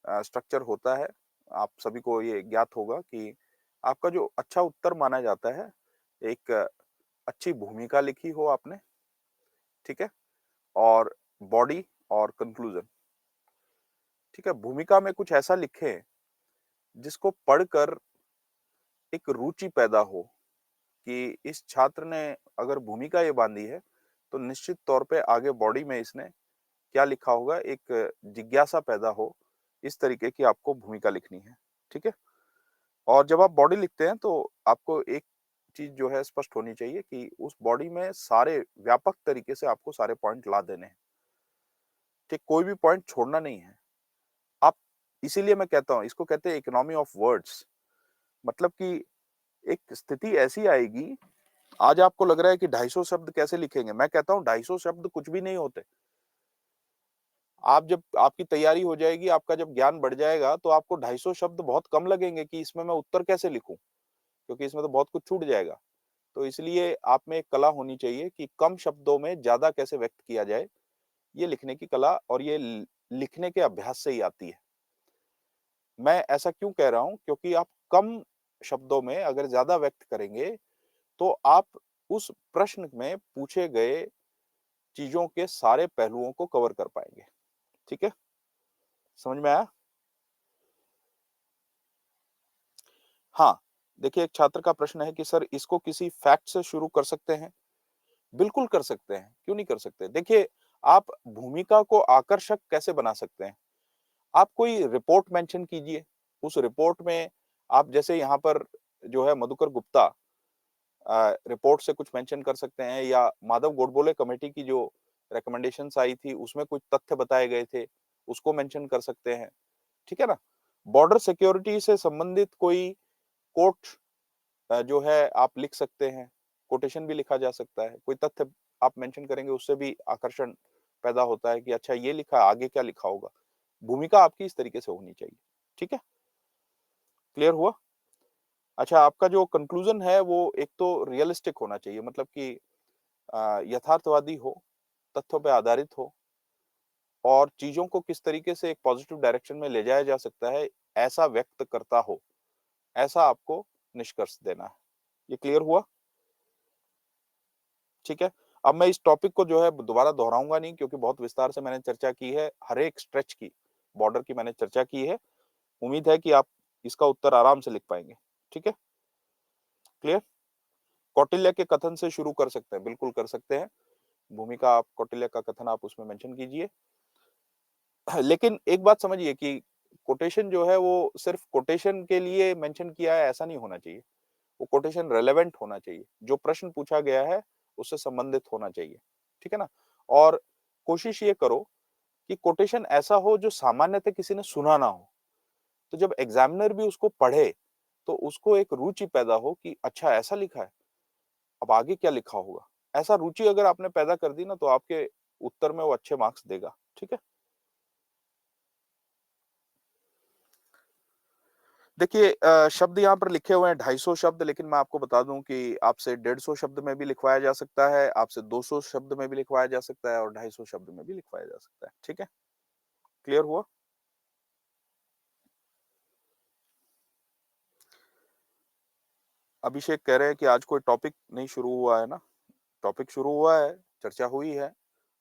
स्ट्रक्चर होता है, आप सभी को ये ज्ञात होगा कि आपका जो अच्छा उत्तर माना जाता है, एक अच्छी भूमिका लिखी हो आपने, ठीक है? और बॉडी और कंक्लूजन, ठीक है? भूमिका में कुछ ऐसा लिखें, जिसको पढ़कर एक रुचि पैदा हो कि इस छात्र ने अगर भूमिका ये बांधी है, तो निश्चित तौर पे आगे बॉडी में इसने क्या लिखा होगा, एक जिज्ञासा पैदा हो, इस तरीके की आपको भूमिका लिखनी है, ठीक है? और जब आप बॉडी लिखते हैं, तो आपको एक चीज़ जो है स्पष्ट होनी चाहिए कि उस बॉडी में सारे व्यापक तरीके से आपको सारे पॉइंट ला देने हैं, ठीक? कोई भी पॉइंट छोड़ना नहीं है। आप इसीलिए मैं कहता हूँ, इसको कहते हैं इकोनॉमी ऑफ वर्ड्स। मतलब कि एक स्थिति ऐसी आएगी, आज आपको लग रहा है कि 250 शब्द कैसे लिखेंगे? मैं कहता हूँ 250 शब्द कुछ भी नहीं होते। आप जब आपकी तैयारी हो जाएगी, आपका जब ज्ञान बढ़ जाएगा, तो आपको 250 शब्द बहुत कम लगेंगे कि इसमें मैं उत्तर कैसे लिखूँ? क्योंकि इसमें तो बहुत कुछ छूट जाएगा। तो इसलिए आप में एक कला होनी चाहिए कि कम शब्दों में ज़्यादा कैसे व्यक्त किया जाए, ये लिखने की कला और ये लिखने के अभ्यास से ही आती है। मैं ऐसा क्यों कह रहा हूँ? क्योंकि आप कम शब्दों में अगर ज़्यादा व्यक्त करेंगे, तो आप उस प्रश्न में पूछे गए चीज़ों के सारे पहलुओं को कवर कर पाएँगे। ठीक है? समझ में आया? हाँ, देखिए एक छात्र का प्रश्न है कि सर इसको किसी फैक्ट से शुरू कर सकते हैं? बिल्कुल कर सकते हैं, क्यों नहीं कर सकते? देखिए, आप भूमिका को आकर्षक कैसे बना सकते हैं? आप कोई रिपोर्ट मेंशन कीजिए, उस रिपोर्ट में आप जैसे यहाँ पर जो है मधुकर गुप्ता रिपोर्ट से कुछ मेंशन कर सकते हैं या माधव गोडबोले कमेटी की जो रिकमेंडेशंस आई थी, उसमें कुछ तथ्य बताए गए थे, उसको मेंशन कर सकते हैं, ठीक है ना? बॉर्डर सिक्योरिटी से संबंधित कोई कोट जो है आप लिख सकते हैं, कोटेशन भी लिखा जा सकता है, कोई तथ्य आप मेंशन करेंगे उससे भी आकर्षण पैदा होता है कि अच्छा ये लिखा है, आगे क्या लिखा होगा? भूमिका आपकी इस तरीके से होनी चाहिए, ठीक है? क्लियर हुआ? अच्छा आपका जो कंक्लूजन है वो एक तो रियलिस्टिक होना चाहिए मतलब कि यथार्थवादी हो, तथ्यों पे आधारित हो और चीज़ों को किस तरीके से एक पॉजिटिव डायरेक्शन में ले जाया जा सकता है, ऐसा व्यक्त करता हो, ऐसा आपको निष्कर्ष देना है। ये क्लियर हुआ? ठीक है? अब मैं इस टॉपिक को जो है दोबारा दोहराऊँगा नहीं क्योंकि बहुत विस्तार से मैंने चर्चा की है, हर एक स्ट्रेच की, बॉर्डर की मैंने चर्चा की है। उम्मीद है कि आप इसका उत्तर आराम से लिख पाएँगे। ठीक है? क्लियर? कौटिल्य के कथन से शुरू कर सकते हैं, बिल्कुल कर सकते हैं। भूमिका आप कौटिल्य का कथन आप उसमें मेंशन कीजिए। लेकिन एक बात समझिए कि कोटेशन जो है वो सिर्फ कोटेशन के लिए मेंशन किया है ऐसा नहीं होना चाहिए। वो कोटेशन रिलेवेंट होना चाहिए। जो प्रश्न पूछा गया है उससे संबंधित होना चाहिए। ठीक है ना? और कोशिश ये करो कि कोटेशन ऐसा हो जो सामान्यतः किसी ने सुना ना हो। तो जब एग्जामिनर भी उसको पढ़े तो उसको एक रुचि पैदा हो कि अच्छा ऐसा लिखा है, अब आगे क्या लिखा होगा? ऐसा रुचि अगर आपने पैदा कर दी ना तो आपके उत्तर में वो अच्छे मार्क्स देगा। ठीक है? देखिए शब्द यहाँ पर लिखे हुए हैं 250 शब्द लेकिन मैं आपको बता दूं कि आपसे 150 शब्द में भी लिखवाया जा सकता है, आपसे 200 शब्द में भी लिखवाया जा सकता है और 250 शब्द में भी लिखवाया जा सकता है। ठीक है? क्लियर हुआ? अभिषेक कह रहे हैं कि आज कोई टॉपिक नहीं शुरू हुआ है ना? टॉपिक शुरू हुआ है, चर्चा हुई है,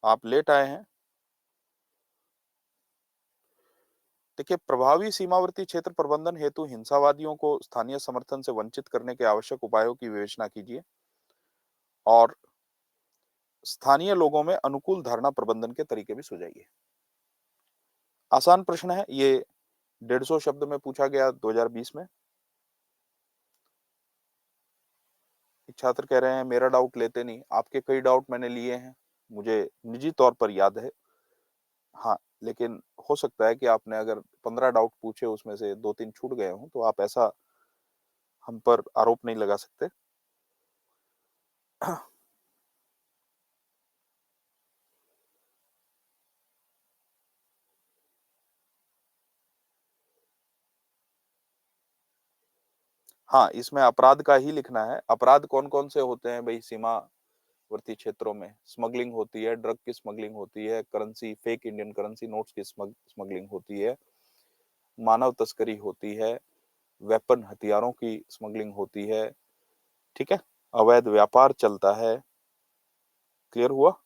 आप लेट आए हैं। देखिए, प्रभावी सीमावर्ती क्षेत्र प्रबंधन हेतु हिंसावादियों को स्थानीय समर्थन से वंचित करने के आवश्यक उपायों की विवेचना कीजिए और स्थानीय लोगों में अनुकूल धारणा प्रबंधन के तरीके भी सुझाइए। आसान प्रश्न है, ये 150 शब्द में पूछा गया 2020 में। एक छात्र कह रहे हैं मेरा डाउट लेते नहीं, आपके कई डाउट मैंने लिए हैं, मुझे निजी तौर पर याद है। हाँ, लेकिन हो सकता है कि आपने अगर 15 डाउट पूछे उसमें से 2-3 छूट गए हों, तो आप ऐसा हम पर आरोप नहीं लगा सकते। हाँ, इसमें अपराध का ही लिखना है। अपराध कौन-कौन से होते हैं भई सीमावर्ती क्षेत्रों में? स्मगलिंग होती है, ड्रग की स्मगलिंग होती है, currency fake Indian currency notes की स्मगलिंग होती है, मानव तस्करी होती है, वेपन हथियारों की स्मगलिंग होती है, ठीक है? अवैध व्यापार चलता है। क्लियर हुआ?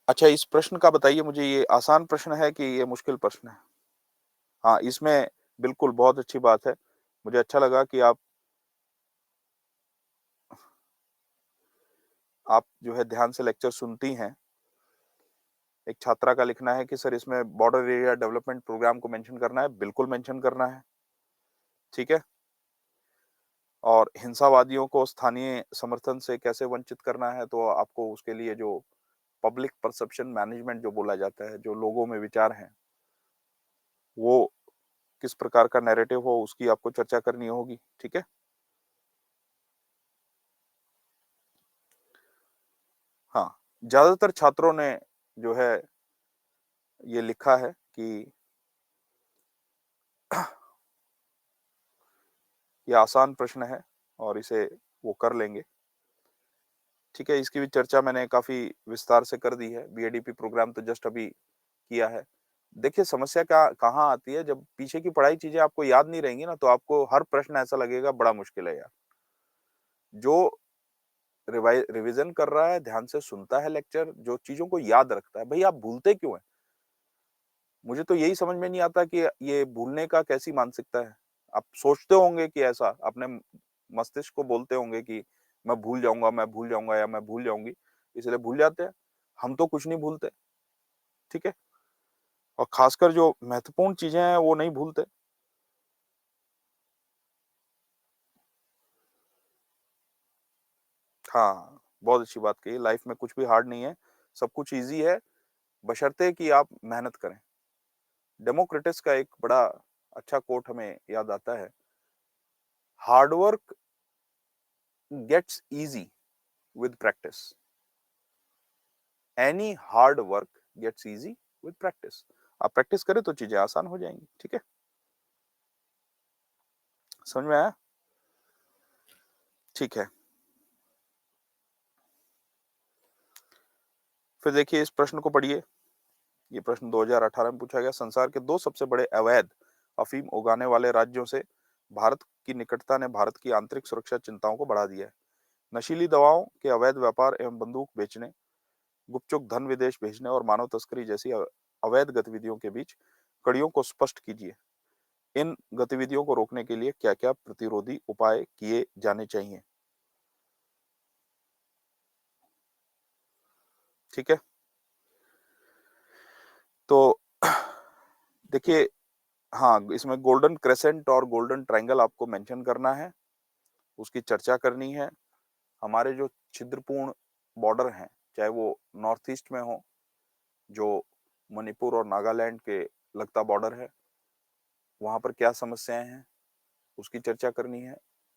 अच्छा इस प्रश्न का बताइए मुझे ये आसान प्रश्न है कि ये मुश्किल प्रश्न है? हाँ, इसमें बिल्कुल, बहुत अच्छी बात है। मुझे अच्छा लगा कि आप जो है ध्यान से लेक्चर सुनती हैं। एक छात्रा का लिखना है कि सर इसमें बॉर्डर एरिया डेवलपमेंट प्रोग्राम को मेंशन करना है, बिल्कुल मेंशन करना है, ठीक है? और हिंसावादियों को स्थानीय समर्थन से कैसे वंचित करना है, तो आपको उसके लिए जो पब्लिक परसेप्शन मैनेजमेंट जो बोला जाता है, जो लोगों में विचार हैं, वो किस प्रकार का नैरेटिव हो, उसकी आपको चर्चा करनी होगी, ठीक है? हाँ, ज़्यादातर छात्रों ने जो है ये लिखा है कि ये आसान प्रश्न है और इसे वो कर लेंगे। ठीक है, इसकी भी चर्चा मैंने काफ़ी विस्तार से कर दी है। बीएडीपी प्रोग्राम तो जस्ट अभी किया है। देखिए समस्या क्या कहाँ आती है, जब पीछे की पढ़ाई चीज़ें आपको याद नहीं रहेंगी ना, तो आपको हर प्रश्न ऐसा लगेगा बड़ा मुश्किल है यार। जो रिवीजन कर रहा है, ध्यान से सुनता है लेक्चर, जो चीज़ों को याद रखता है, भई आप भूलते क्यों हैं? मुझे तो यही समझ में नहीं आता कि ये भूलने का कैसी मानसिकता है? आप सोचते होंगे कि ऐसा अपने मस्तिष्क को बोलते होंगे कि मैं भूल जाऊँगा या मैं भूल जाऊँगी, इसलिए भूल जाते हैं। हम तो कुछ नहीं भूलते, ठीक है? और खासकर जो महत्वपूर्ण चीज़ें हैं, वो नहीं भूलते। हाँ, बहुत अच्छी बात कही, लाइफ में कुछ भी हार्ड नहीं है, सब कुछ ईज़ी है, बशर्ते कि आप मेहनत करें। डेमोक्रिटस का एक बड़ा अच्छा कोट हमें याद आता है, hard work gets easy with practice, any hard work gets easy with practice. आप प्रैक्टिस करें तो चीज़ें आसान हो जाएँगी, ठीक है? समझ में आया? ठीक है। फिर देखिए इस प्रश्न को पढ़िए, ये प्रश्न 2018 में पूछा गया, संसार के 2 सबसे बड़े अवैध अफ़ीम उगाने वाले राज्यों से भारत की निकटता ने भारत की आंतरिक सुरक्षा चिंताओं को बढ़ा दिया है। नशीली दवाओं के अवैध व्यापार एवं बंदूक बेचने, गुपचुप धन विदेश भेजने और मानव तस्करी जैसी अवैध गतिविधियों के बीच कड़ियों को स्पष्ट कीजिए। इन गतिविधियों को रोकने के लिए क्या-क्या प्रतिरोधी उपाय किए जाने चाहिए? ठीक है? तो देखिए हाँ, इसमें गोल्डन क्रेसेंट और गोल्डन ट्रायंगल आपको मेंशन करना है, उसकी चर्चा करनी है। हमारे जो छिद्रपूर्ण बॉर्डर हैं, चाहे वो नॉर्थ ईस्ट में हो, जो मणिपुर और नागालैंड के लगता बॉर्डर है, वहाँ पर क्या समस्याएँ हैं, उसकी चर्चा करनी है।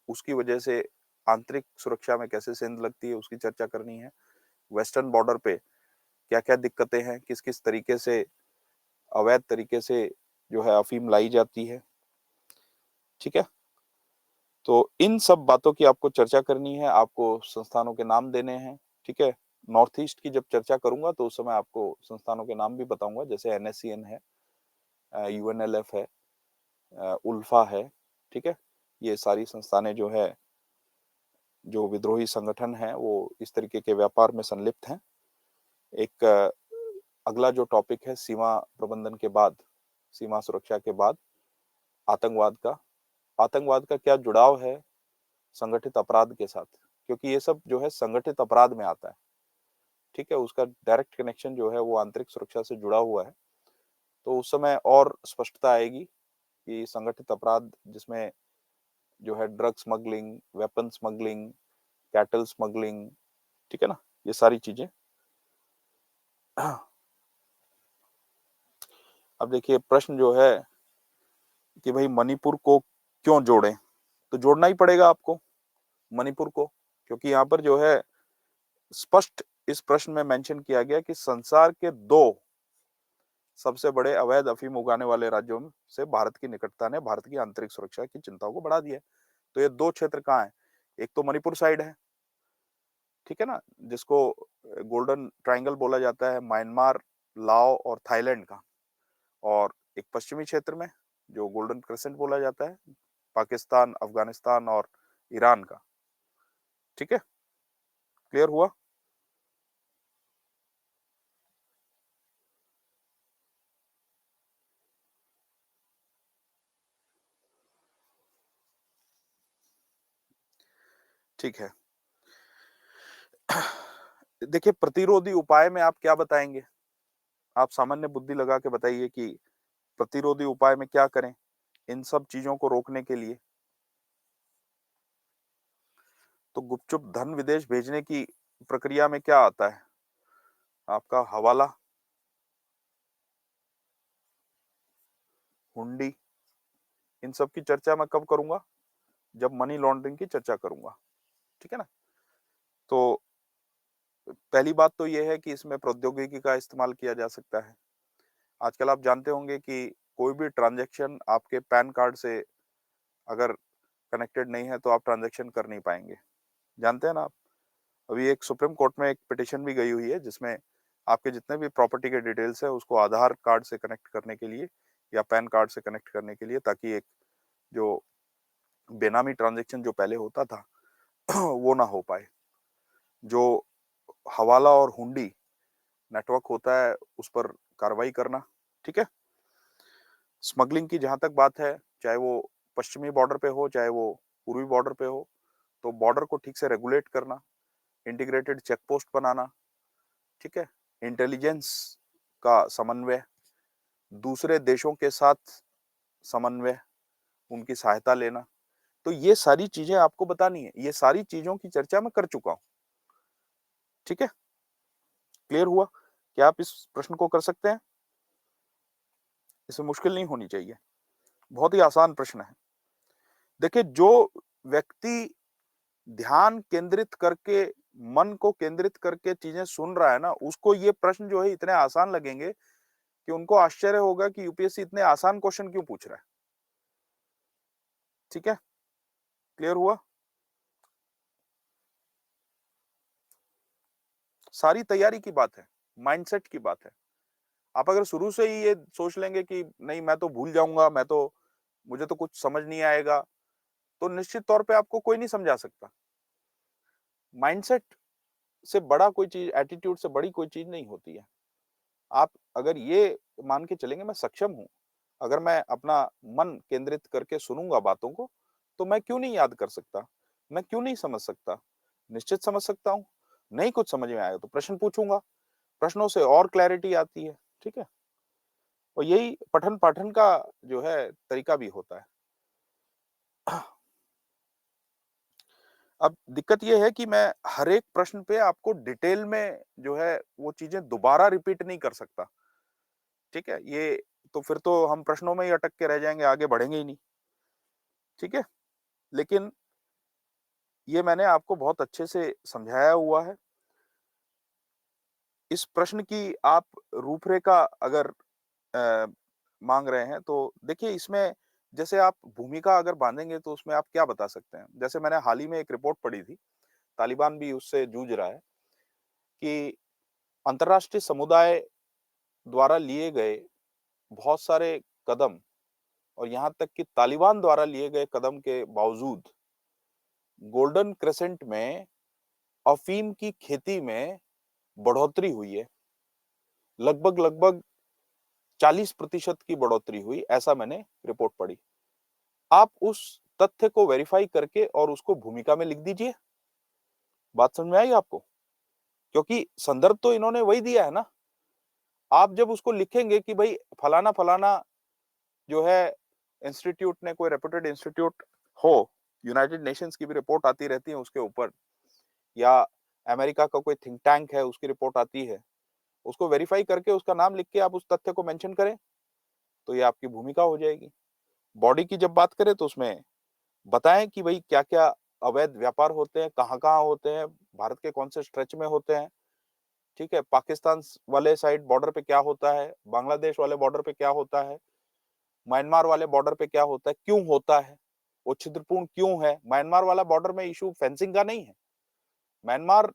उसकी वजह से आंतरिक सुरक्षा में कैसे सेंध लगती है, उसकी चर्चा करनी है। वेस्टर्न बॉर्डर पे क्या-क्या दिक्कतें हैं, किस-किस तरीके से अवैध तरीके से जो है अफ़ीम लाई जाती है, ठीक है? तो इन सब बातों की आपको चर्चा करनी है, आपको संस्थानों के नाम देने हैं, ठीक है? नॉर्थ ईस्ट की जब चर्चा करूँगा तो उस समय आपको संस्थानों के नाम भी बताऊँगा, जैसे एनएससीएन है, यूएनएलएफ है, उल्फा है, ठीक है? ये सारी संस्थानें जो है, जो विद्रोही संगठन हैं, वो इस तरीके के व्यापार में संलिप्त हैं। एक अगला जो टॉपिक है सीमा प्रबंधन के बाद, सीमा सुरक्षा के बाद आतंकवाद का। आतंकवाद का क्या जुड़ाव है संगठित अपराध के साथ? क्योंकि ये सब जो है संगठित अपराध में आता है, ठीक है? उसका डायरेक्ट कनेक्शन जो है वो आंतरिक सुरक्षा से जुड़ा हुआ है। तो उस समय और स्पष्टता आएगी कि संगठित अपराध जिसमें जो है drug smuggling, weapon smuggling, cattle smuggling, ठीक है ना? ये सारी चीज़ें। अब देखिए प्रश्न जो है कि भई मणिपुर को क्यों जोड़ें? तो जोड़ना ही पड़ेगा आपको मणिपुर को, क्योंकि यहाँ पर जो है स्पष्ट इस प्रश्न में मेंशन किया गया कि संसार के 2 सबसे बड़े अवैध अफीम उगाने वाले राज्यों से भारत की निकटता ने भारत की आंतरिक सुरक्षा की चिंताओं को बढ़ा दिया है। तो ये 2 क्षेत्र कहाँ हैं? एक तो मणिपुर साइड है, ठीक है ना? जिसको गोल्डन ट्रायंगल बोला जाता है म्यांमार, लाओ और थाईलैंड का। और एक पश्चिमी क्षेत्र में जो गोल्डन क्रेसेंट बोला जाता है, पाकिस्तान, अफगानिस्तान और ईरान का। ठीक है? क्लियर हुआ? ठीक है। देखिए, प्रतिरोधी उपाय में आप क्या बताएँगे? आप सामान्य बुद्धि लगा के बताइए कि प्रतिरोधी उपाय में क्या करें, इन सब चीज़ों को रोकने के लिए? तो गुपचुप धन विदेश भेजने की प्रक्रिया में क्या आता है? आपका हवाला, हुंडी, इन सब की चर्चा मैं कब करूँगा? जब मनी लॉन्ड्रिंग की चर्चा करूँगा, ठीक है ना? तो पहली बात तो ये है कि इसमें प्रौद्योगिकी का इस्तेमाल किया जा सकता है। आजकल आप जानते होंगे कि कोई भी ट्रांज़ैक्शन आपके पैन कार्ड से अगर कनेक्टेड नहीं है, तो आप ट्रांज़ैक्शन कर नहीं पाएँगे। जानते हैं ना आप? अभी एक सुप्रीम कोर्ट में एक पिटीशन भी गई हुई है, जिसमें आपके जितने भी प्रॉपर्टी के डिटेल्स हैं, उसको आधार कार्ड से कनेक्ट करने के लिए या पैन कार्ड से कनेक्ट करने के लिए, ताकि एक जो बेनामी ट्रांज़ैक्शन जो पहले होता था, वो ना हो पाए। जो हवाला और हुंडी नेटवर्क होता है, उस पर कार्रवाई करना, ठीक है? स्मगलिंग की जहाँ तक बात है, चाहे वो पश्चिमी बॉर्डर पे हो, चाहे वो पूर्वी बॉर्डर पे हो, तो बॉर्डर को ठीक से रेगुलेट करना, इंटीग्रेटेड चेक पोस्ट बनाना, ठीक है? इंटेलिजेंस का समन्वय, दूसरे देशों के साथ समन्वय, उनकी सहायता लेना, तो ये सारी चीज़ें आपको बतानी है। ये सारी चीज़ों की चर्चा मैं कर चुका हूँ, ठीक है? क्लियर हुआ? क्या आप इस प्रश्न को कर सकते हैं? इसमें मुश्किल नहीं होनी चाहिए। बहुत ही आसान प्रश्न है। देखिए, जो व्यक्ति ध्यान केंद्रित करके, मन को केंद्रित करके चीज़ें सुन रहा है ना, उसको ये प्रश्न जो है इतने आसान लगेंगे कि उनको आश्चर्य होगा कि यूपीएससी इतने आसान क्वेश्चन क्यों पूछ रहा है। ठीक है? क्लियर हुआ? सारी तैयारी की बात है, माइंडसेट की बात है। आप अगर शुरू से ही ये सोच लेंगे कि नहीं मैं तो भूल जाऊँगा, मुझे तो कुछ समझ नहीं आएगा, तो निश्चित तौर पे आपको कोई नहीं समझा सकता। माइंडसेट से बड़ा कोई चीज़, एटीट्यूड से बड़ी कोई चीज़ नहीं होती है। आप अगर ये मान के चलेंगे मैं सक्षम हूँ, अगर मैं अपना मन केंद्रित करके सुनूँगा बातों को, तो मैं क्यों नहीं याद कर सकता? मैं क्यों नहीं समझ सकता? निश्चित समझ सकता हूँ। नहीं कुछ समझ में आया तो प्रश्न पूछूँगा, प्रश्नों से और क्लैरिटी आती है, ठीक है? और यही पठन-पाठन का जो है तरीका भी होता है। अब दिक्कत ये है कि मैं हर एक प्रश्न पे आपको डिटेल में जो है वो चीज़ें दोबारा रिपीट नहीं कर सकता, ठीक है? ये तो फिर तो हम प्रश्नों में ही अटक के रह जाएँगे, आगे बढ़ेंगे ही नहीं, ठीक है? लेकिन ये मैंने आपको बहुत अच्छे से समझाया हुआ है। इस प्रश्न की आप रूपरेखा अगर अ, माँग रहे हैं, तो देखिए इसमें जैसे आप भूमिका अगर बाँधेंगे तो उसमें आप क्या बता सकते हैं? जैसे मैंने हाल ही में एक रिपोर्ट पढ़ी थी, तालिबान भी उससे जूझ रहा है कि अंतर्राष्ट्रीय समुदाय द्वारा लिए गए बहुत सारे कदम और यहाँ तक कि तालिबान द्वारा लिए गए कदम के बावजूद गोल्डन क्रेसेंट में अफ़ीम की खेती में बढ़ोतरी हुई है। लगभग-लगभग 40% की बढ़ोतरी हुई, ऐसा मैंने रिपोर्ट पढ़ी। आप उस तथ्य को वेरीफाई करके और उसको भूमिका में लिख दीजिए। बात समझ में आई आपको? क्योंकि संदर्भ तो इन्होंने वही दिया है ना। आप जब उसको लिखेंगे कि भई फलाना-फलाना जो है इंस्टीट्यूट ने, कोई रेप्यूटेड इंस्टीट्यूट हो, यूनाइटेड नेशंस की भी रिपोर्ट आती रहती है उसके ऊपर, या अमेरिका का कोई थिंक टैंक है उसकी रिपोर्ट आती है, उसको वेरीफाई करके उसका नाम लिख के आप उस तथ्य को मेंशन करें, तो ये आपकी भूमिका हो जाएगी। बॉडी की जब बात करें तो उसमें बताएं कि भाई क्या-क्या अवैध व्यापार होते हैं, कहाँ-कहाँ होते हैं, भारत के कौन से स्ट्रेच में होते हैं, ठीक है? पाकिस्तान वाले साइड बॉर्डर पे क्या होता है, बांग्लादेश वाले बॉर्डर पे क्या होता है, म्यांमार वाले बॉर्डर पे क्या होता है, क्यों होता है, वो छिद्रपूर्ण क्यों है? म्यांमार वाला बॉर्डर में इशू फेंसिंग का नहीं है। म्यांमार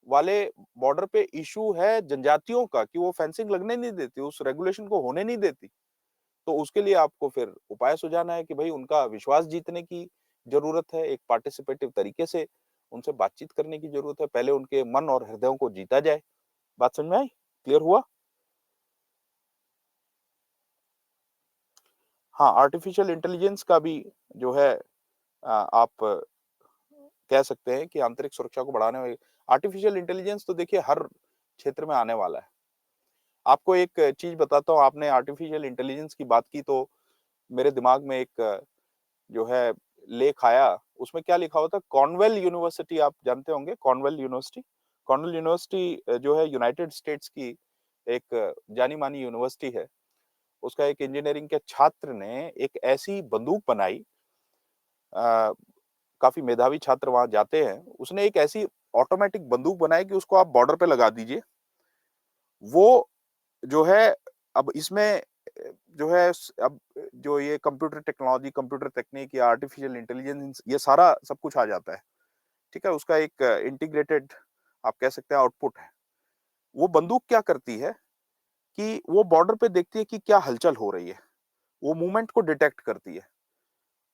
वाले बॉर्डर पे इशू है जनजातियों का कि वो फेंसिंग लगने नहीं देती, उस रेगुलेशन को होने नहीं देती। तो उसके लिए आपको फिर उपाय सुझाना है कि भाई उनका विश्वास जीतने की जरूरत है, एक पार्टिसिपेटिव तरीके से उनसे बातचीत करने की जरूरत है, पहले उनके मन और हृदयों को जीता जाए। बात समझ में आई? क्लियर हुआ? हाँ, आर्टिफिशियल इंटेलिजेंस का भी जो है आप कह सकते हैं कि आंतरिक सुरक्षा को बढ़ाने में आर्टिफिशियल इंटेलिजेंस तो देखिए हर क्षेत्र में आने वाला है। आपको एक चीज़ बताता हूँ, आपने आर्टिफिशियल इंटेलिजेंस की बात की तो मेरे दिमाग में एक जो है लेख आया, उसमें क्या लिखा होता है, कॉर्नवेल यूनिवर्सिटी आप जानते होंगे, कॉर्नवेल यूनिवर्सिटी। कॉर्नवेल यूनिवर्सिटी जो है यूनाइटेड स्टेट्स की एक जानी-मानी यूनिवर्सिटी है। उसका एक इंजीनियरिंग के छात्र ने एक ऐसी बंदूक बनाई, अ, काफ़ी मेधावी छात्र वहाँ जाते हैं। उसने एक ऐसी ऑटोमैटिक बंदूक बनाई कि उसको आप बॉर्डर पे लगा दीजिए। वो जो है अब इसमें जो है अब जो ये कंप्यूटर टेक्नोलॉजी, कंप्यूटर तकनीक या आर्टिफिशियल इंटेलिजेंस ये सारा सब कुछ आ जाता है, ठीक है? उसका एक इंटीग्रेटेड आप कह सकते हैं आउटपुट है। वो बंदूक क्या करती है कि वो बॉर्डर पे देखती है कि क्या हलचल हो रही है। वो मूवमेंट को डिटेक्ट करती है।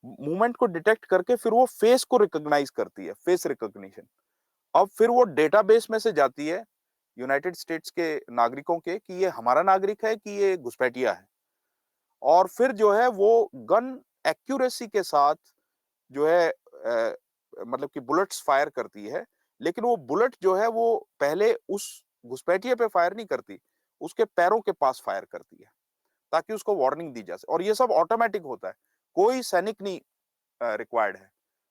मूवमेंट को डिटेक्ट करके फिर वो फेस को रिकॉग्नाइज़ करती है, फेस रिकॉग्निशन। अब फिर वो डेटाबेस में से जाती है यूनाइटेड स्टेट्स के नागरिकों के कि ये हमारा नागरिक है कि ये घुसपैठिया है। और फिर जो है वो गन एक्यूरेसी के साथ जो है मतलब कि बुलेट्स फायर करती है, लेकिन वो बुलेट जो है वो पहले उस घुसपैठिए पे फायर नहीं करती, उसके पैरों के पास फायर करती है, ताकि उसको वार्निंग दी जा सके और ये सब ऑटोमैटिक होता है। कोई सैनिक नहीं रिक्वायर्ड है।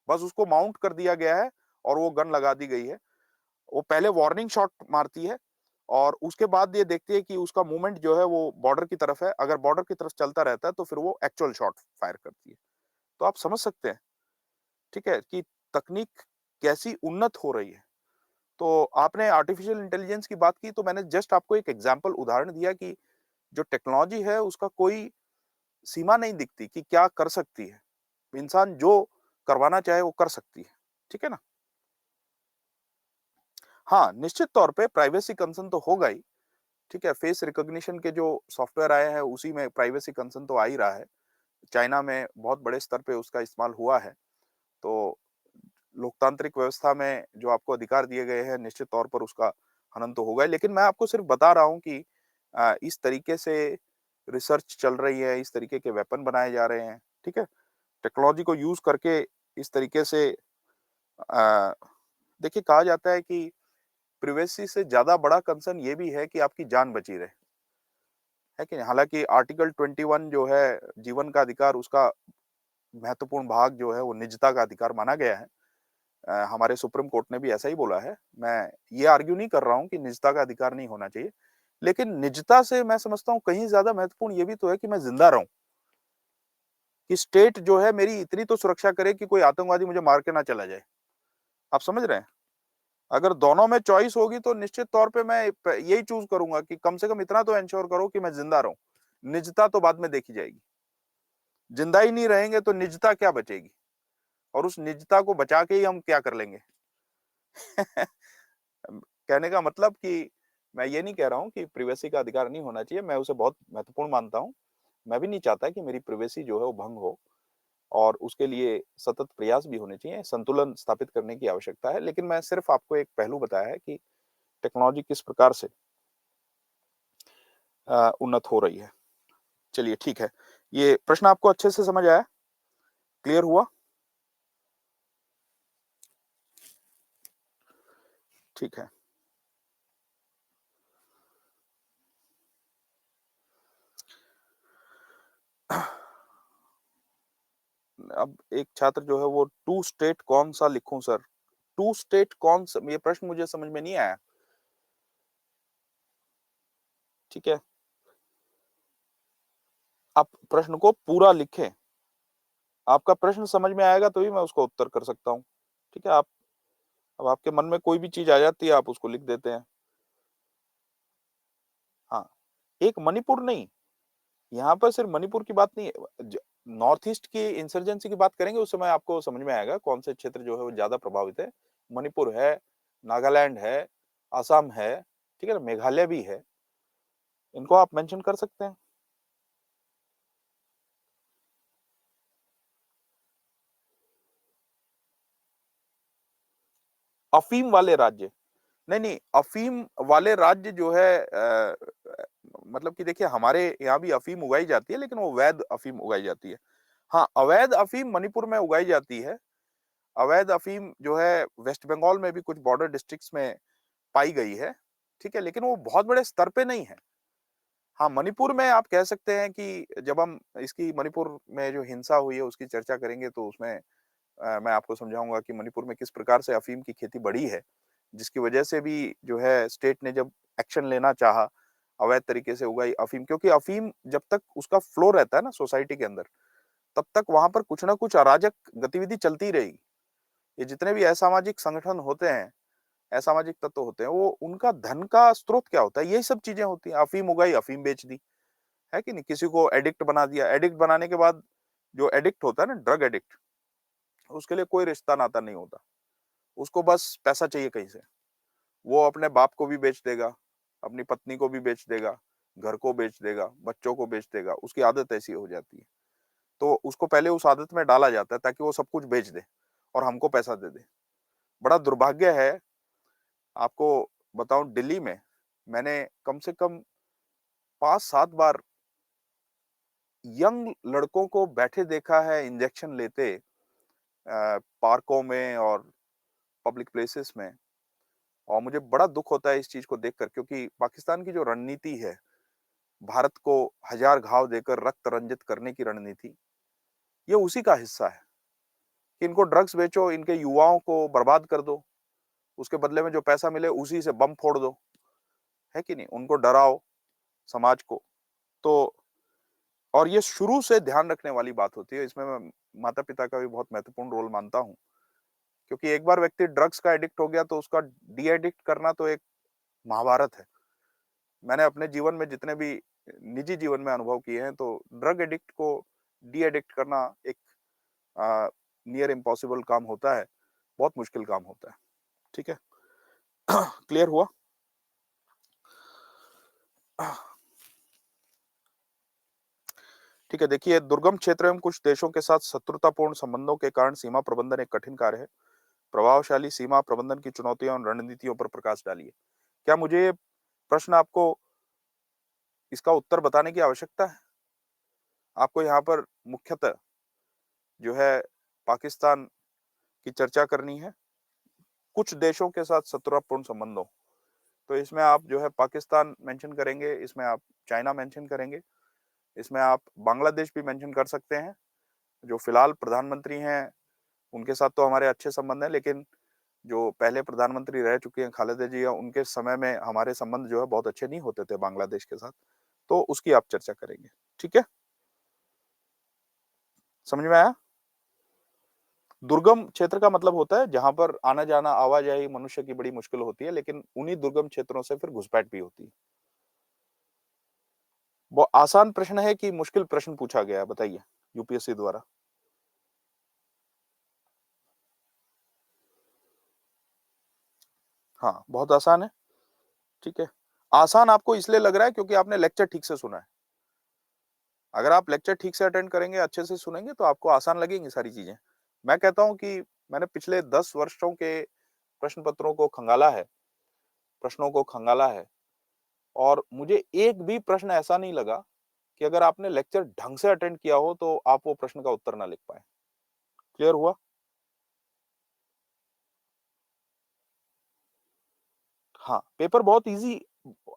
बस उसको माउंट कर दिया गया है और वो गन लगा दी गई है। वो पहले वार्निंग शॉट मारती है और उसके बाद ये देखती है कि उसका मूवमेंट जो है वो बॉर्डर की तरफ है। अगर बॉर्डर की तरफ चलता रहता है तो फिर वो एक्चुअल शॉट फायर करती है। तो आप समझ सकते हैं, ठीक है, कि तकनीक कैसी उन्नत हो रही है। तो आपने आर्टिफिशियल इंटेलिजेंस की बात की तो मैंने जस्ट आपको एक एग्जांपल उदाहरण दिया कि जो टेक्नोलॉजी है उसका कोई सीमा नहीं दिखती कि क्या कर सकती है। इंसान जो करवाना चाहे वो कर सकती है। ठीक है ना? हाँ, निश्चित तौर पे प्राइवेसी कंसर्न तो होगा ही। ठीक है, फेस रिकॉग्निशन के जो सॉफ्टवेयर आए हैं उसी में प्राइवेसी कंसर्न तो आ ही रहा है। चाइना में बहुत बड़े स्तर पे उसका इस्तेमाल हुआ है। तो लोकतांत्रिक व्यवस्था में जो आपको अधिकार दिए गए हैं निश्चित तौर पर उसका हनन तो होगा ही। लेकिन मैं आपको सिर्फ बता रहा हूँ कि इस तरीके से रिसर्च चल रही है, इस तरीके के वेपन बनाए जा रहे हैं, ठीक है? टेक्नोलॉजी को यूज़ करके इस तरीके से अ, देखिए कहा जाता है कि प्राइवेसी से ज़्यादा बड़ा कंसर्न ये भी है कि आपकी जान बची रहे, है कि नहीं? हालाँकि आर्टिकल 21 जो है जीवन का अधिकार उसका महत्वपूर्ण भाग जो है वो निजता का अधिकार माना गया है। हमारे सुप्रीम कोर्ट ने भी ऐसा ही बोला है। मैं ये आर्ग्यू नहीं कर रहा हूँ कि निजता का अधिकार नहीं होना चाहिए। लेकिन निजता से मैं समझता हूँ कहीं ज़्यादा महत्वपूर्ण ये भी तो है कि मैं ज़िंदा रहूँ, कि स्टेट जो है मेरी इतनी तो सुरक्षा करे कि कोई आतंकवादी मुझे मार के ना चला जाए। आप समझ रहे हैं? अगर दोनों में चॉइस होगी तो निश्चित तौर पे मैं प यही चूज़ करूँगा कि कम से कम इतना तो एन्श्योर करो कि मैं ज़िंदा रहूँ। निजता तो बाद में देखी जाएगी। ज़िंदा ही नहीं रहेंगे तो निजता क्या बचेगी? और उस निजता को बचा के ही हम क्या कर लेंगे? कहने का मतलब कि मैं ये नहीं कह रहा हूँ कि प्राइवेसी का अधिकार नहीं होना चाहिए, मैं उसे बहुत महत्वपूर्ण मानता हूँ। मैं भी नहीं चाहता कि मेरी प्राइवेसी जो है वो भंग हो और उसके लिए सतत प्रयास भी होने चाहिए, संतुलन स्थापित करने की आवश्यकता है। लेकिन मैं सिर्फ़ आपको एक पहलू बताया है कि टेक्नोलॉजी किस प्रकार से उन्नत हो रही है। चलिए ठीक है। ये प्रश्न आपको अच्छे से समझ आया? क्लियर हुआ? ठीक है। अब एक छात्र जो है वो टू स्टेट कौन-सा लिखूँ सर? टू स्टेट कौन सा ये प्रश्न मुझे समझ में नहीं आया। ठीक है? आप प्रश्न को पूरा लिखें। आपका प्रश्न समझ में आएगा तभी मैं उसका उत्तर कर सकता हूँ। ठीक है? आप अब आपके मन में कोई भी चीज़ आ जाती है, आप उसको लिख देते हैं। हाँ, एक मणिपुर नहीं, यहाँ पर सिर्फ मणिपुर की बात नहीं है। नॉर्थ ईस्ट की इंसर्जेंसी की बात करेंगे उस समय आपको समझ में आएगा कौन से क्षेत्र जो है वो ज़्यादा प्रभावित है। मणिपुर है, नागालैंड है, असम है, ठीक है ना? मेघालय भी है। इनको आप मेंशन कर सकते हैं। अफ़ीम वाले राज्य। नहीं, नहीं, अफ़ीम वाले राज्य जो है मतलब कि देखिए हमारे यहाँ भी अफ़ीम उगाई जाती है लेकिन वो वैध अफ़ीम उगाई जाती है। हाँ, अवैध अफ़ीम मणिपुर में उगाई जाती है। अवैध अफ़ीम जो है वेस्ट बंगाल में भी कुछ बॉर्डर डिस्ट्रिक्ट्स में पाई गई है, ठीक है? लेकिन वो बहुत बड़े स्तर पे नहीं है। हाँ, मणिपुर में आप कह सकते हैं कि जब हम इसकी मणिपुर में जो हिंसा हुई है उसकी चर्चा करेंगे तो उसमें मैं आपको समझाऊँगा कि मणिपुर में किस प्रकार से अफ़ीम की खेती बढ़ी है, जिसकी वजह से भी जो है स्टेट ने जब एक्शन लेना चाहा, अवैध तरीके से उगाई अफ़ीम, क्योंकि अफ़ीम जब तक उसका फ्लो रहता है ना सोसाइटी के अंदर, तब तक वहाँ पर कुछ न कुछ अराजक गतिविधि चलती रहेगी। ये जितने भी असामाजिक संगठन होते हैं, असामाजिक तत्व होते हैं, वो उनका धन का स्रोत क्या होता है? यही सब चीज़ें होती हैं। अफ़ीम उगाई, अफ़ीम बेच दी, है कि नहीं? किसी को एडिक्ट बना दिया, एडिक्ट बनाने के बाद जो एडिक्ट होता है ना, ड्रग एडिक्ट, उसके लिए कोई रिश्ता-नाता नहीं होता। उसको बस पैसा चाहिए कहीं से। वो अपने बाप को भी बेच देगा, अपनी पत्नी को भी बेच देगा, घर को बेच देगा, बच्चों को बेच देगा, उसकी आदत ऐसी हो जाती है। तो उसको पहले उस आदत में डाला जाता है ताकि वो सब कुछ बेच दे और हमको पैसा दे दे। बड़ा दुर्भाग्य है, आपको बताऊँ, दिल्ली में मैंने कम से कम 5-7 बार यंग लड़कों को बैठे देखा है इंजेक्शन लेते पार्कों में और पब्लिक प्लेसेस में, और मुझे बड़ा दुःख होता है इस चीज़ को देखकर, क्योंकि पाकिस्तान की जो रणनीति है, भारत को हजार घाव देकर रक्त रंजित करने की रणनीति, ये उसी का हिस्सा है कि इनको ड्रग्स बेचो, इनके युवाओं को बर्बाद कर दो, उसके बदले में जो पैसा मिले उसी से बम फोड़ दो, है कि नहीं? उनको डराओ समाज को। तो और ये शुरू से ध्यान रखने वाली बात होती है, इसमें मैं माता-पिता का भी बहुत महत्वपूर्ण रोल मानता हूँ, क्योंकि एक बार व्यक्ति ड्रग्स का एडिक्ट हो गया तो उसका डी एडिक्ट करना तो एक महाभारत है। मैंने अपने जीवन में जितने भी निजी जीवन में अनुभव किए हैं, तो ड्रग एडिक्ट को डी एडिक्ट करना एक नियर इम्पॉसिबल काम होता है, बहुत मुश्किल काम होता है, ठीक है? क्लियर हुआ? ठीक है, देखिए, दुर्गम क्षेत्र में कुछ देशों के साथ शत्रुतापूर्ण संबंधों के कारण सीमा प्रबंधन एक कठिन कार्य है। प्रभावशाली सीमा प्रबंधन की चुनौतियों और रणनीतियों पर प्रकाश डालिए। क्या मुझे ये प्रश्न आपको इसका उत्तर बताने की आवश्यकता है? आपको यहाँ पर मुख्यतः जो है पाकिस्तान की चर्चा करनी है, कुछ देशों के साथ शत्रुतापूर्ण संबंधों। तो इसमें आप जो है पाकिस्तान मेंशन करेंगे, इसमें आप चाइना मेंशन करेंगे, इसमें आप बांग्लादेश भी मेंशन कर सकते हैं, जो फिलहाल प्रधानमंत्री हैं, उनके साथ तो हमारे अच्छे संबंध हैं, लेकिन जो पहले प्रधानमंत्री रह चुके हैं खालेदा जिया, उनके समय में हमारे संबंध जो है बहुत अच्छे नहीं होते थे बांग्लादेश के साथ, तो उसकी आप चर्चा करेंगे, ठीक है? समझ में आया? दुर्गम क्षेत्र का मतलब होता है जहाँ पर आना-जाना, आवाजाही मनुष्य की बड़ी मुश्किल होती है, लेकिन उन्हीं दुर्गम क्षेत्रों से फिर घुसपैठ भी होती है। वो आसान प्रश्न है कि मुश्किल प्रश्न पूछा गया है, बताइए, यूपीएससी द्वारा? हाँ, बहुत आसान है, ठीक है? आसान आपको इसलिए लग रहा है क्योंकि आपने लेक्चर ठीक से सुना है। अगर आप लेक्चर ठीक से अटेंड करेंगे, अच्छे से सुनेंगे, तो आपको आसान लगेंगी सारी चीज़ें। मैं कहता हूँ कि मैंने पिछले 10 वर्षों के प्रश्न पत्रों को खंगाला है, प्रश्नों को खंगाला है, और मुझे एक भी प्रश्न ऐसा नहीं लगा कि अगर आपने लेक्चर ढंग से अटेंड किया हो, तो आप वो प्रश्न का उत्तर ना लिख पाएँ। क्लियर हुआ? हाँ, पेपर बहुत ईज़ी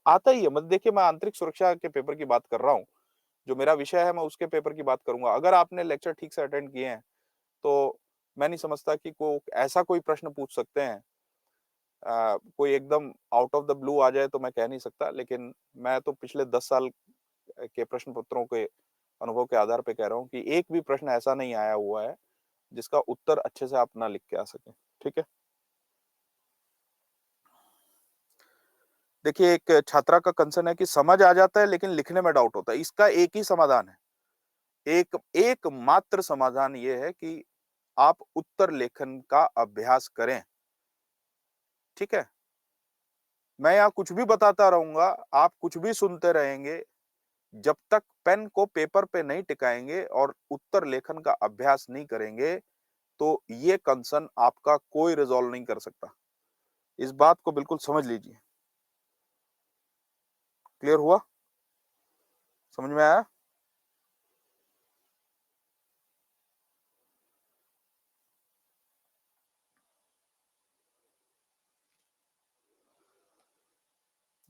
आता ही है। मतलब देखिए, मैं आंतरिक सुरक्षा के पेपर की बात कर रहा हूँ। जो मेरा विषय है, मैं उसके पेपर की बात करूँगा। अगर आपने लेक्चर ठीक से अटेंड किए हैं, तो मैं नहीं समझता कि ऐसा कोई प्रश्न पूछ सकते हैं, कोई एकदम आउट ऑफ द ब्लू आ जाए तो मैं कह नहीं सकता, लेकिन मैं तो पिछले 10 साल के प्रश्न पत्रों के अनुभव के आधार पे कह रहा हूँ कि एक भी प्रश्न ऐसा नहीं आया हुआ है, जिसका उत्तर अच्छे से आप ना लिख के आ सकें। ठीक है? देखिए, एक छात्रा का कंसर्न है कि समझ आ जाता है लेकिन लिखने में डाउट होता है। इसका एक ही समाधान है। एकमात्र समाधान ये है कि आप उत्तर लेखन का अभ्यास करें। ठीक है? मैं यहाँ कुछ भी बताता रहूँगा, आप कुछ भी सुनते रहेंगे, जब तक पेन को पेपर पे नहीं टिकाएँगे और उत्तर लेखन का अभ्यास नहीं करेंगे, तो ये कंसर्न आपका कोई रिज़ॉल्व नहीं कर सकता। इस बात को बिल्कुल समझ लीजिए। क्लियर हुआ? समझ में आया?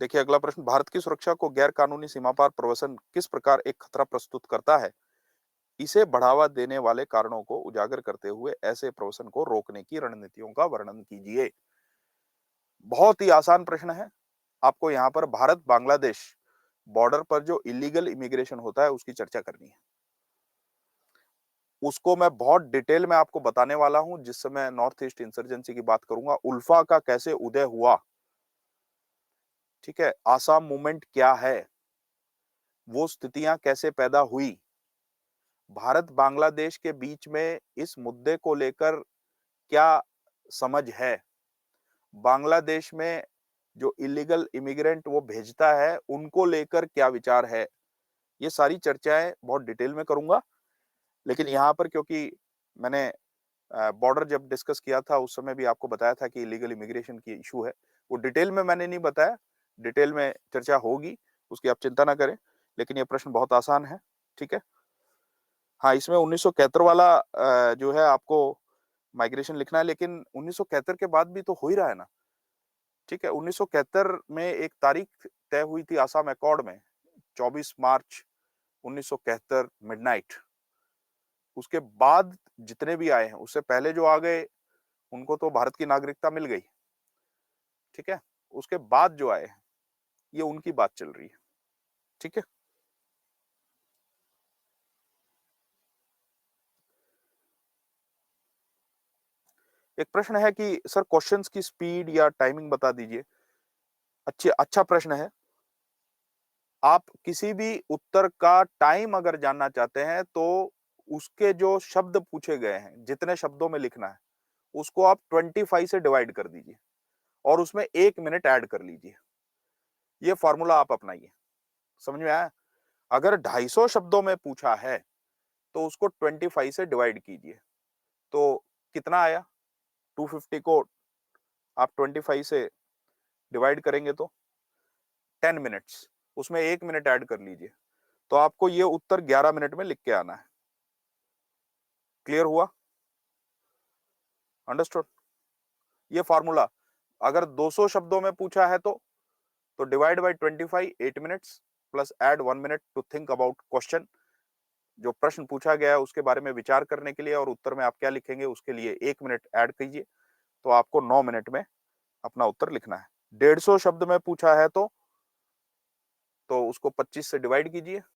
देखिए अगला प्रश्न, भारत की सुरक्षा को गैर कानूनी सीमा पार प्रवेशन किस प्रकार एक खतरा प्रस्तुत करता है? इसे बढ़ावा देने वाले कारणों को उजागर करते हुए ऐसे प्रवेशन को रोकने की रणनीतियों का वर्णन कीजिए। बहुत ही आसान प्रश्न है। आपको यहाँ पर भारत बांग्लादेश बॉर्डर पर जो इलीगल इमिग्रेशन होता है उसकी चर्चा करनी है। उसको मैं बहुत डिटेल में आपको बताने वाला हूं, जिस समय नॉर्थ ईस्ट इंसर्जेंसी की बात करूंगा, उल्फा का कैसे उदय हुआ, ठीक है, आसाम मूवमेंट क्या है, वो स्थितियां कैसे पैदा हुई, भारत बांग्लादेश के बीच में इस मुद्दे को लेकर क्या समझ है, बांग्लादेश में जो इलीगल इमिग्रेंट वो भेजता है उनको लेकर क्या विचार है, ये सारी चर्चाएं बहुत डिटेल में करूंगा। लेकिन यहाँ पर क्योंकि मैंने बॉर्डर जब डिस्कस किया था उस समय भी आपको बताया था कि इलीगल इमिग्रेशन की इशू है, वो डिटेल में मैंने नहीं बताया, डिटेल में चर्चा होगी, उसकी आप चिंता ना करें। लेकिन ये प्रश्न बहुत आसान है, ठीक है। हाँ, इसमें 1971 वाला जो है आपको माइग्रेशन लिखना है, लेकिन 1971 के बाद भी तो हो ही रहा है ना, ठीक है। 1971 में एक तारीख तय हुई थी आसाम अकॉर्ड में, 24 मार्च 1971 मिडनाइट। उसके बाद जितने भी आए हैं, उससे पहले जो आ गए उनको तो भारत की नागरिकता मिल गई, ठीक है। उसके बाद जो आए, ये उनकी बात चल रही है, ठीक है। एक प्रश्न है कि सर क्वेश्चंस की स्पीड या टाइमिंग बता दीजिए। अच्छा प्रश्न है। आप किसी भी उत्तर का टाइम अगर जानना चाहते हैं तो उसके जो शब्द पूछे गए हैं, जितने शब्दों में लिखना है, उसको आप 25 से डिवाइड कर दीजिए और उसमें 1 मिनट ऐड कर लीजिए। ये फॉर्मूला आप अपनाइए। समझ में आया? अगर 250 शब्दों में पूछा है तो उसको 25 से डिवाइड कीजिए, तो कितना आया? 250 को आप 25 से डिवाइड करेंगे तो 10 मिनट्स, उसमें 1 मिनट ऐड कर लीजिए, तो आपको ये उत्तर 11 मिनट में लिख के आना है। क्लियर हुआ? अंडरस्टूड? ये फॉर्मूला अगर 200 शब्दों में पूछा है तो divide by 25, 8 minutes plus add 1 minute to think about question. जो प्रश्न पूछा गया है उसके बारे में विचार करने के लिए और उत्तर में आप क्या लिखेंगे उसके लिए 1 मिनट ऐड कीजिए, तो आपको 9 मिनट में अपना उत्तर लिखना है। 150 शब्द में पूछा है तो उसको 25 से डिवाइड कीजिए,